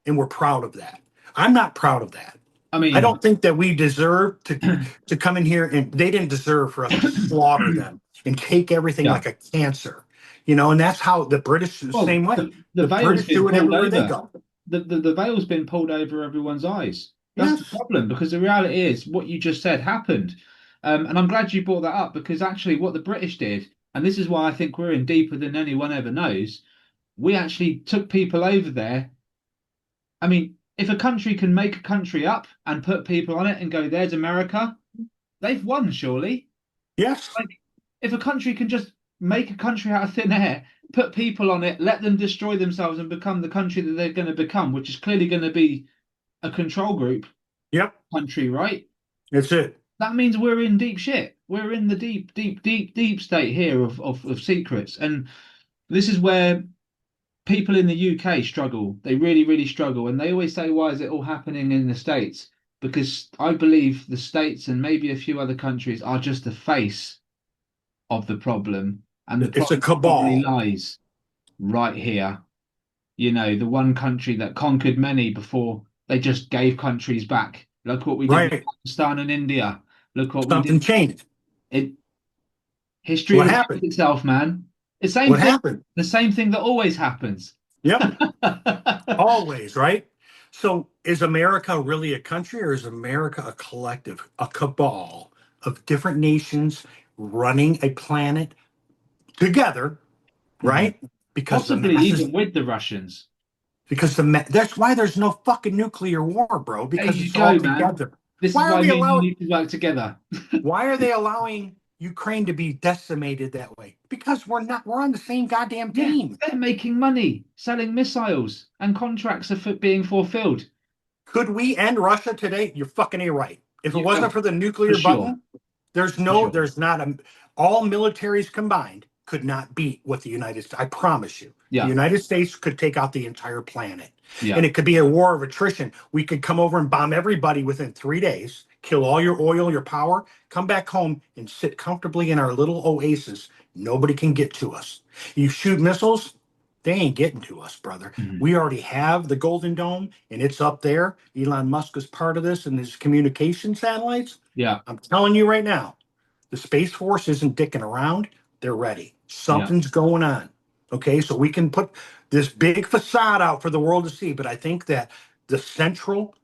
and we're proud of that. I'm not proud of that. I I mean, don't think that we deserve to come in here, and they didn't deserve for us to slaughter them and take everything yeah. like a cancer. And that's how the British the Well, same way. the The veil's British been do it pulled everywhere they over. go. The veil's been pulled over everyone's eyes. That's the Yes. problem because the reality is what you just said happened. And I'm glad you brought that up because actually what the British did, and this is why I think we're in deeper than anyone ever knows, we actually took people over there. I mean, if a country can make a country up and put people on it and go, there's America, they've won, surely. Yes. Like, if a country can just make a country out of thin air, put people on it, let them destroy themselves and become the country that they're going to become, which is clearly going to be a control group Yep. country, right? That's it. that means we're in deep shit. We're in the deep state here of secrets. And this is where people in the UK struggle. They really struggle. And they always say, why is it all happening in the States? Because I believe the States and maybe a few other countries are just the face of the problem. And the It's a problem probably cabal. lies right here. You know, the one country that conquered many before they just gave countries back. Look what we did with Right. Pakistan and India. Look what we Something did. changed. It History What repeats happened? itself, man. The same What thing. happened? The same thing that always happens. Yep. Always, right? So is America really a country, or is America a collective, a cabal of different nations running a planet together, Mhm. right? Because the Possibly masses, even with the Russians. that's why there's no fucking nuclear war, bro, There because you it's all go, man. together. This is Why are why we me and you allowing need to work together. why are they allowing Ukraine to be decimated that way? Because we're on the same goddamn Yeah, team. they're making money selling missiles, and contracts are being fulfilled. Could we end Russia today? You're fucking A right. If it You, wasn't for the for nuclear sure. button, For sure. there's not all militaries combined could not beat what the United States, I promise you. The Yeah. United States could take out the entire planet. Yeah. And it could be a war of attrition. We could come over and bomb everybody within 3 days, kill all your oil, your power, come back home and sit comfortably in our little oasis. Nobody can get to us. You shoot missiles, they ain't getting to us, brother. Mhm. We already have the Golden Dome, and it's up there. Elon Musk is part of this and his communication satellites. Yeah. I'm telling you right now, the Space Force isn't dicking around. They're ready. Yeah. Something's going on. Okay, so we can put this big facade out for the world to see, but I think that the central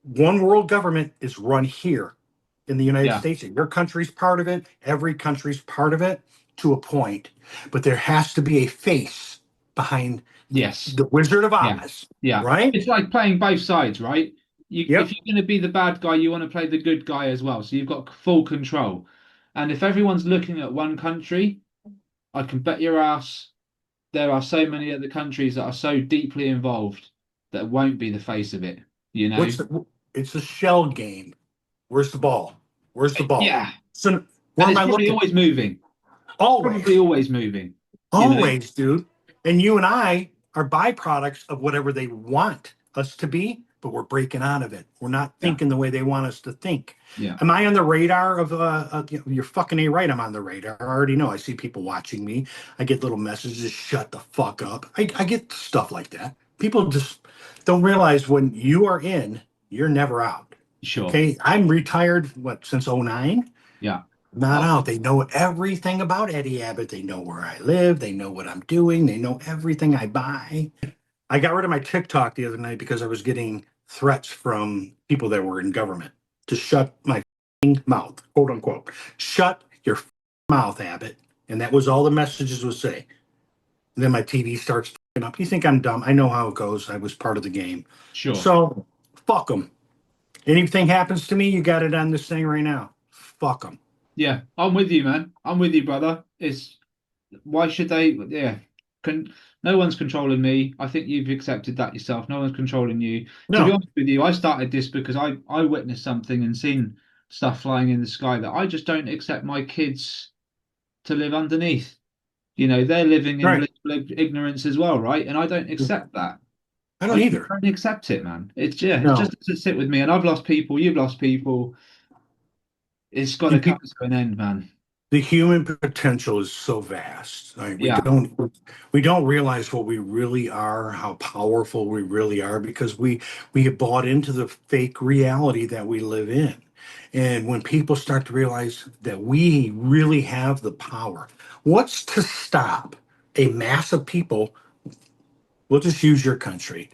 one world government is run here in the United Yeah. States. And your country's part of it. Every country's part of it to a point. But there has to be a face behind Yes. the Wizard of Yeah. Oz, Yeah. right? It's like playing both sides, right? If Yep. you're going to be the bad guy, you want to play the good guy as well. So you've got full control. And if everyone's looking at one country, I can bet your ass there are so many other countries that are so deeply involved that won't be the face of it, you know? It's a shell game. Where's the ball? Where's the ball? Yeah. So where And am it's I probably looking? always moving. Probably Always. always moving, you know? Always, dude. And you and I are byproducts of whatever they want us to be, but we're breaking out of it. We're not Yeah. thinking the way they want us to think. Yeah. Am I on the radar of, you're fucking A right, I'm on the radar. I already know. I see people watching me. I get little messages, shut the fuck up. I get stuff like that. People just don't realize when you are in, you're never out. Sure. Okay. I'm retired, what, since '09? Yeah. Not Oh, out. They know everything about Eddie Abbott. They know where I live. They know what I'm doing. They know everything I buy. I got rid of my TikTok the other night because I was getting threats from people that were in government to shut my mouth, quote unquote. Shut your mouth, Abbott. And that was all the messages would say. And then my TV starts up. You think I'm dumb? I know how it goes. I was part of the game. sure. So fuck them. Anything happens to me, you got it on this thing right now. Fuck them. Yeah. I'm with you, man. I'm with you, brother. It's why should they? Yeah. Can No one's controlling me. I think you've accepted that yourself. No one's controlling you. To be No, honest with you, I started this because I witnessed something and seen stuff flying in the sky that I just don't accept my kids to live underneath. You know, they're living in right. blissful ignorance as well, right? And I don't accept that. I I don't just either. don't accept it, man. It's yeah, it No. just doesn't sit with me. And I've lost people, you've lost people. It's got to And come people, to an end, man. the human potential is so vast. Right? Yeah, We don't realize what we really are, how powerful we really are, because we have bought into the fake reality that we live in. And when people start to realize that we really have the power, what's to stop a mass of people? We'll just use your country,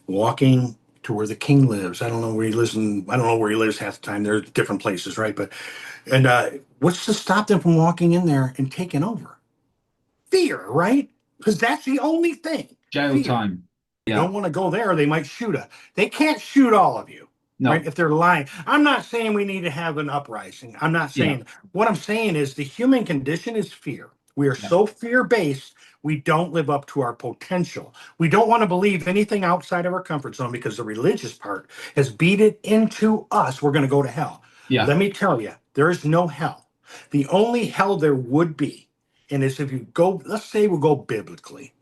walking to where the king lives. I don't know where he lives. I don't know where he lives half the time. There are different places, right? But and what's to stop them from walking in there and taking over? Fear, right? Because that's the only thing. jail Fear. time. You Yeah, don't want to go there. They might shoot us. They can't shoot all of you, right? no, If they're lying. I'm not saying we need to have an uprising. I'm not yeah, saying. What I'm saying is the human condition is fear. We are yeah, so fear based. We don't live up to our potential. We don't want to believe anything outside of our comfort zone because the religious part has beat it into us. We're going to go to hell. Yeah. Let me tell you, there is no hell. The only hell there would be, and is if you go, let's say we'll go biblically.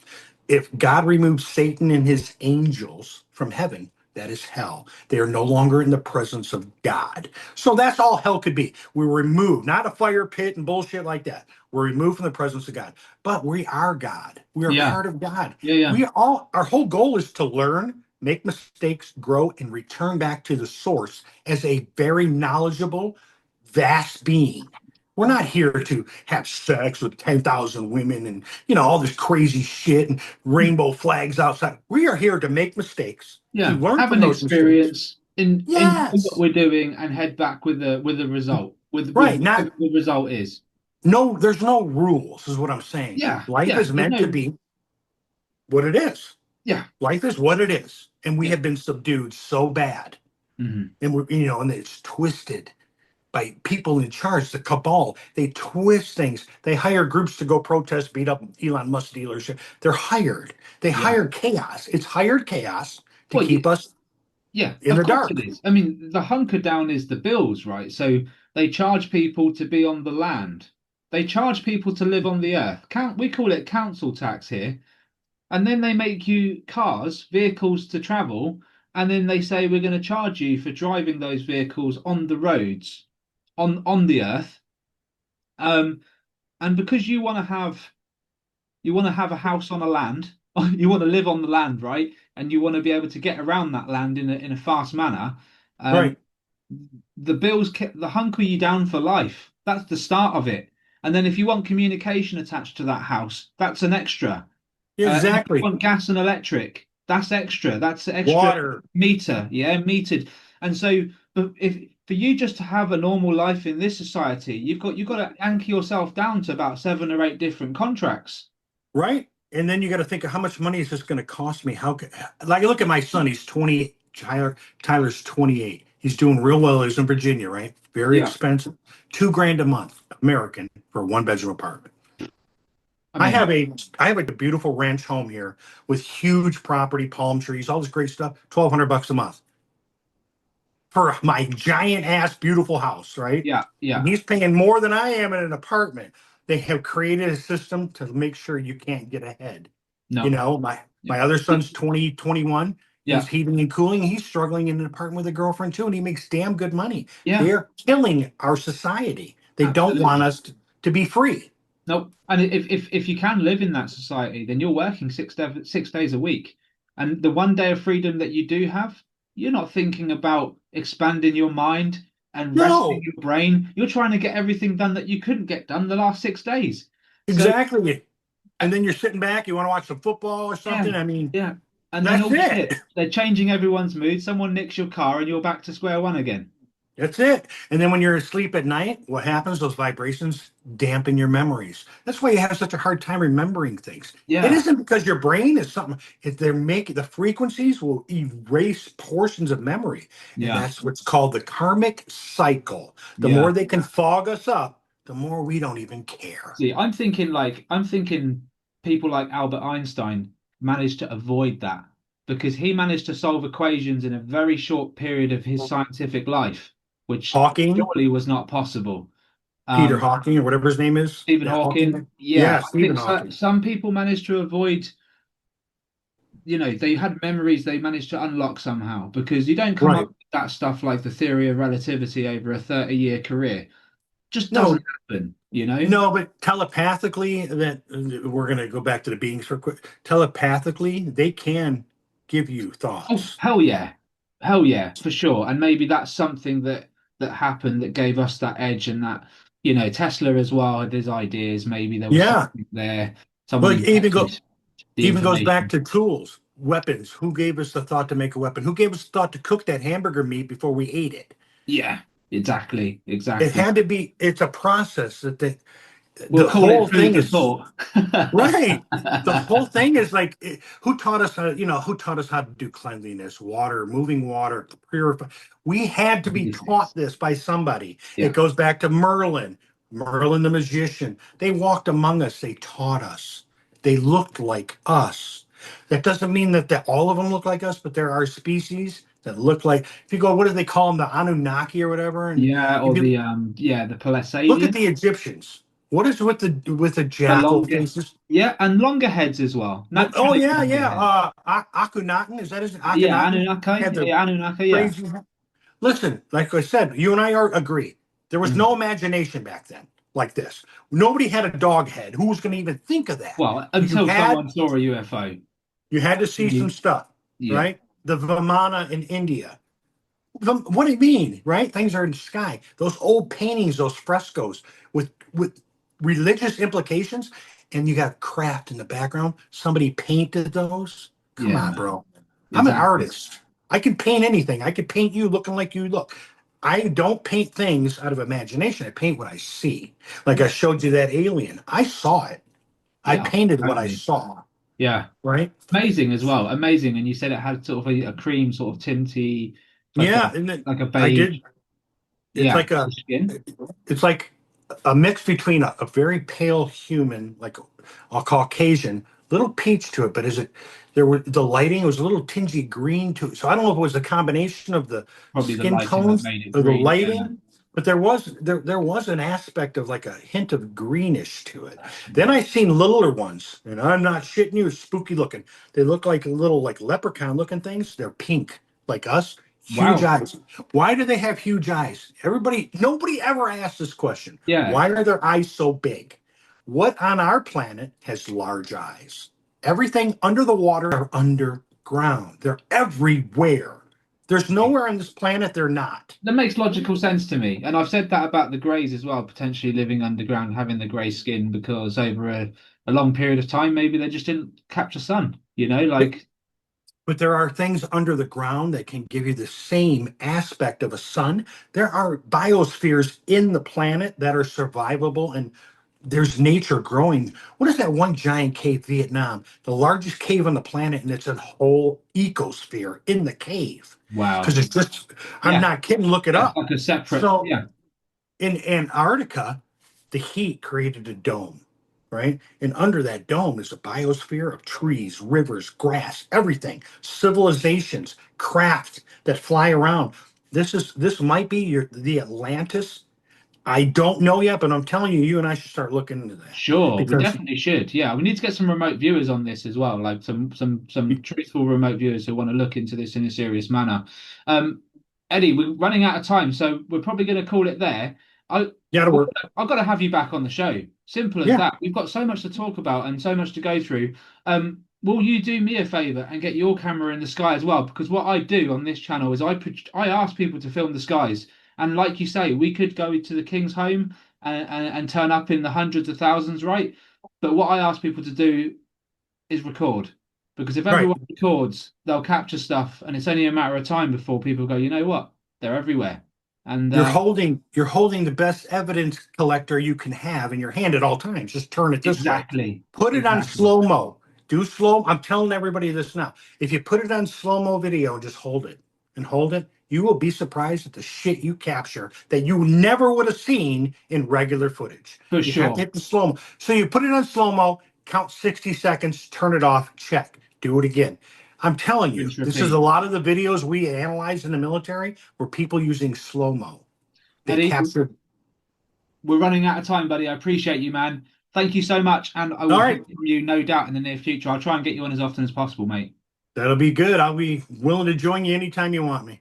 If God removes Satan and his angels from heaven, that is hell. They are no longer in the presence of God. So that's all hell could be. We're removed, not a fire pit and bullshit like that. We're removed from the presence of God. But we are God. We are Yeah. part of God. Yeah. Yeah. Our whole goal is to learn, make mistakes, grow, and return back to the source as a very knowledgeable, vast being. We're not here to have sex with 10,000 women and, all this crazy shit and rainbow flags outside. We are here to make mistakes, to Yeah. learn Have from an those mistakes. experience in what Yes. we're doing and head back with the result, with Right. whatever Not the result is. no, there's no rules, is what I'm saying. Yeah. Life Yeah. is There's meant to no. be what it is. Yeah. Life is what it is. And we Yeah. have been subdued so bad. Hmm. And and it's twisted by people in charge, the cabal. They twist things. They hire groups to go protest, beat up Elon Musk dealership. They're hired. They Yeah. hire chaos. It's hired chaos to Well, keep us yeah, in of the course it dark. is. I mean, the hunker down is the bills, right? So they charge people to be on the land. They charge people to live on the earth. We call it council tax here. And then they make you cars, vehicles to travel, and then they say we're going to charge you for driving those vehicles on the roads, on the earth. Um, and because you want to have a house on a land, you want to live on the land, right? And you want to be able to get around that land in a fast manner. Um, Right. the hunker you down for life. That's the start of it. And then if you want communication attached to that house, that's an extra. And if you Exactly. want gas and electric, that's extra. That's extra Water. meter, yeah, metered. And so, but if for you just to have a normal life in this society, you've got to anchor yourself down to about 7 or 8 different contracts. Right. And then you got to think of how much money is this going to cost me? Like, look at my son. He's 20. Tyler's 28. He's doing real well. He's in Virginia, right? Very Yeah, expensive. 2 grand a month, American, for a 1 bedroom apartment. I I mean, have a I have a beautiful ranch home here with huge property, palm trees, all this great stuff. $1,200 a month for my giant ass beautiful house, right? yeah, And yeah, he's paying more than I am in an apartment. They have created a system to make sure you can't get ahead. no, My yeah, other son's 20, 21. yeah, He's heating and cooling. He's struggling in an apartment with a girlfriend too, and he makes damn good money. yeah, They're killing our society. They don't want absolutely. us to be free. No, and if you can live in that society, then you're working 6 days a week, and the one day of freedom that you do have, you're not thinking about expanding your mind and resting No, your brain. You're trying to get everything done that you couldn't get done the last 6 days. So exactly. uh, And then you're sitting back, you want to watch some football or yeah, something. I mean, yeah, and then that's all of a it. sudden they're changing everyone's mood. Someone nicks your car, and you're back to square one again. That's it. And then when you're asleep at night, what happens? Those vibrations dampen your memories. That's why you have such a hard time remembering things. It Yeah, isn't because your brain is something, if they're making the frequencies will erase portions of memory. And yeah, that's what's called the karmic cycle. The more yeah. they can fog us up, the more we don't even care. See, I'm thinking people like Albert Einstein managed to avoid that because he managed to solve equations in a very short period of his scientific life, which Hawking, surely was not possible. Peter Um, Hawking, or whatever his name is. Stephen Yeah, Hawking, Hawking. yeah, Yeah, I think Stephen Hawking. some people managed to avoid, they had memories they managed to unlock somehow because you don't come up Right. with that stuff like the theory of relativity over a 30-year career. Just doesn't No, happen. no, but telepathically, that we're going to go back to the beings for quick. Telepathically, they can give you Oh, thoughts. hell yeah, for sure. And maybe that's something that happened that gave us that edge and that Tesla as well had his ideas. Maybe there was Yeah, something there. Someone but injected the even goes back information. to tools, weapons. Who gave us the thought to make a weapon? Who gave us the thought to cook that hamburger meat before we ate it? Yeah, exactly, It exactly. had to be. It's a process that We'll the call it whole food thing for is. thought. Right. The whole thing is like, who taught us how, who taught us how to do cleanliness, water, moving water, purify. We had to be These taught things. this by somebody. It Yeah, goes back to Merlin the magician. They walked among us. They taught us. They looked like us. That doesn't mean that all of them look like us, but there are species that look like, if you go, what do they call them, the Anunnaki or whatever? And Yeah, if or you the look at Palisadian, the Egyptians, what is with the the jackal longer, faces? yeah, and longer heads as well. Well, oh Naturally yeah, longer yeah. heads. Akhenaten, is that his Yeah, Akhenaten? Had Anunnaki, the yeah, Anunnaki, yeah. crazy. Listen, like I said, you and I are agree. There was Mm. no imagination back then like this. Nobody had a dog head. Who was going to even think of that? Well, You until had someone saw a UFO. you had to see some stuff, Yeah, right? The Vimana in India. What do you mean, right? Things are in the sky. Those old paintings, those frescoes with religious implications, and you got craft in the background. Somebody painted those. Come yeah, on, man, bro. I'm an exactly. artist. I can paint anything. I could paint you looking like you look. I don't paint things out of imagination. I paint what I see. Like I showed you that alien. I saw it. I Yeah, painted what I totally. saw, Yeah, right? amazing as well. Amazing, and you said it had sort of a cream, sort of tinty, like a Yeah, and then like a I beige. did. It's Yeah, like a skin. it's like a mix between a very pale human, like a Caucasian, little peach to it, but is it there were the lighting was a little tingy green to it. So I don't know if it was a combination of the Probably the skin lighting that tones made it or the green. Yeah, lighting, but there was an aspect of like a hint of greenish to it. that's Then I seen littler ones, and I'm not shitting you, spooky looking. They look like little like leprechaun looking things. They're pink, like us, huge wow. eyes. Why do they have huge eyes? Nobody ever asked this question. Yeah, Why are their eyes so big? What on our planet has large eyes? Everything under the water are underground. They're everywhere. There's nowhere on this planet they're not. that makes logical sense to me. And I've said that about the greys as well, potentially living underground, having the grey skin because over a long period of time, maybe they just didn't capture sun. Like But there are things under the ground that can give you the same aspect of a sun. There are biospheres in the planet that are survivable, and there's nature growing. What is that one giant cave, Vietnam? The largest cave on the planet, and it's a whole ecosphere in the cave. Because wow. it's just, I'm Yeah, not kidding, look it yeah, up. like a separate. So Yeah, in Antarctica, the heat created a dome, right? And under that dome is a biosphere of trees, rivers, grass, everything, civilizations, craft that fly around. This might be the Atlantis. I don't know yet, but I'm telling you, you and I should start looking into that sure. We because definitely should. Yeah, we need to get some remote viewers on this as well, like some truthful remote viewers who want to look into this in a serious manner. Um, Eddie, we're running out of time, so we're probably going to call it there. I yeah, to work. I've got to have you back on the show. Simple as Yeah, that. We've got so much to talk about and so much to go through. Will you do me a favor and get your camera in the sky as well? Because what I do on this channel is I ask people to film the skies, and like you say, we could go to the King's home and turn up in the hundreds of thousands, right? But what I ask people to do is record. Because if right. everyone records, they'll capture stuff, and it's only a matter of time before people go, you know what? They're everywhere. And You're holding the best evidence collector you can have in your hand at all times. Just turn it this way. exactly, Put it on exactly, slow-mo. Do slow. I'm telling everybody this now. If you put it on slow-mo video, just hold it and hold it, you will be surprised at the shit you capture that you never would have seen in regular footage. for You have to sure. hit the slow-mo. So you put it on slow-mo, count 60 seconds, turn it off, check, do it again. I'm telling you, Rinse, this is a repeat. lot of the videos we analyze in the military were people using slow-mo. They Eddie, captured. we're running out of time, buddy. I appreciate you, man. Thank you so much, and I will All hear right, from you, no doubt, in the near future. I'll try and get you on as often as possible, mate. that'll be good. I'll be willing to join you anytime you want me.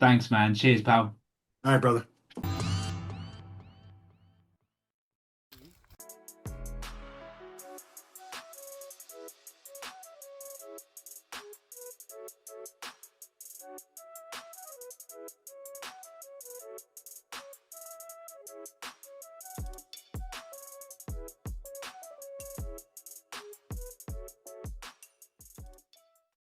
Thanks, man. Cheers, pal. All right, brother.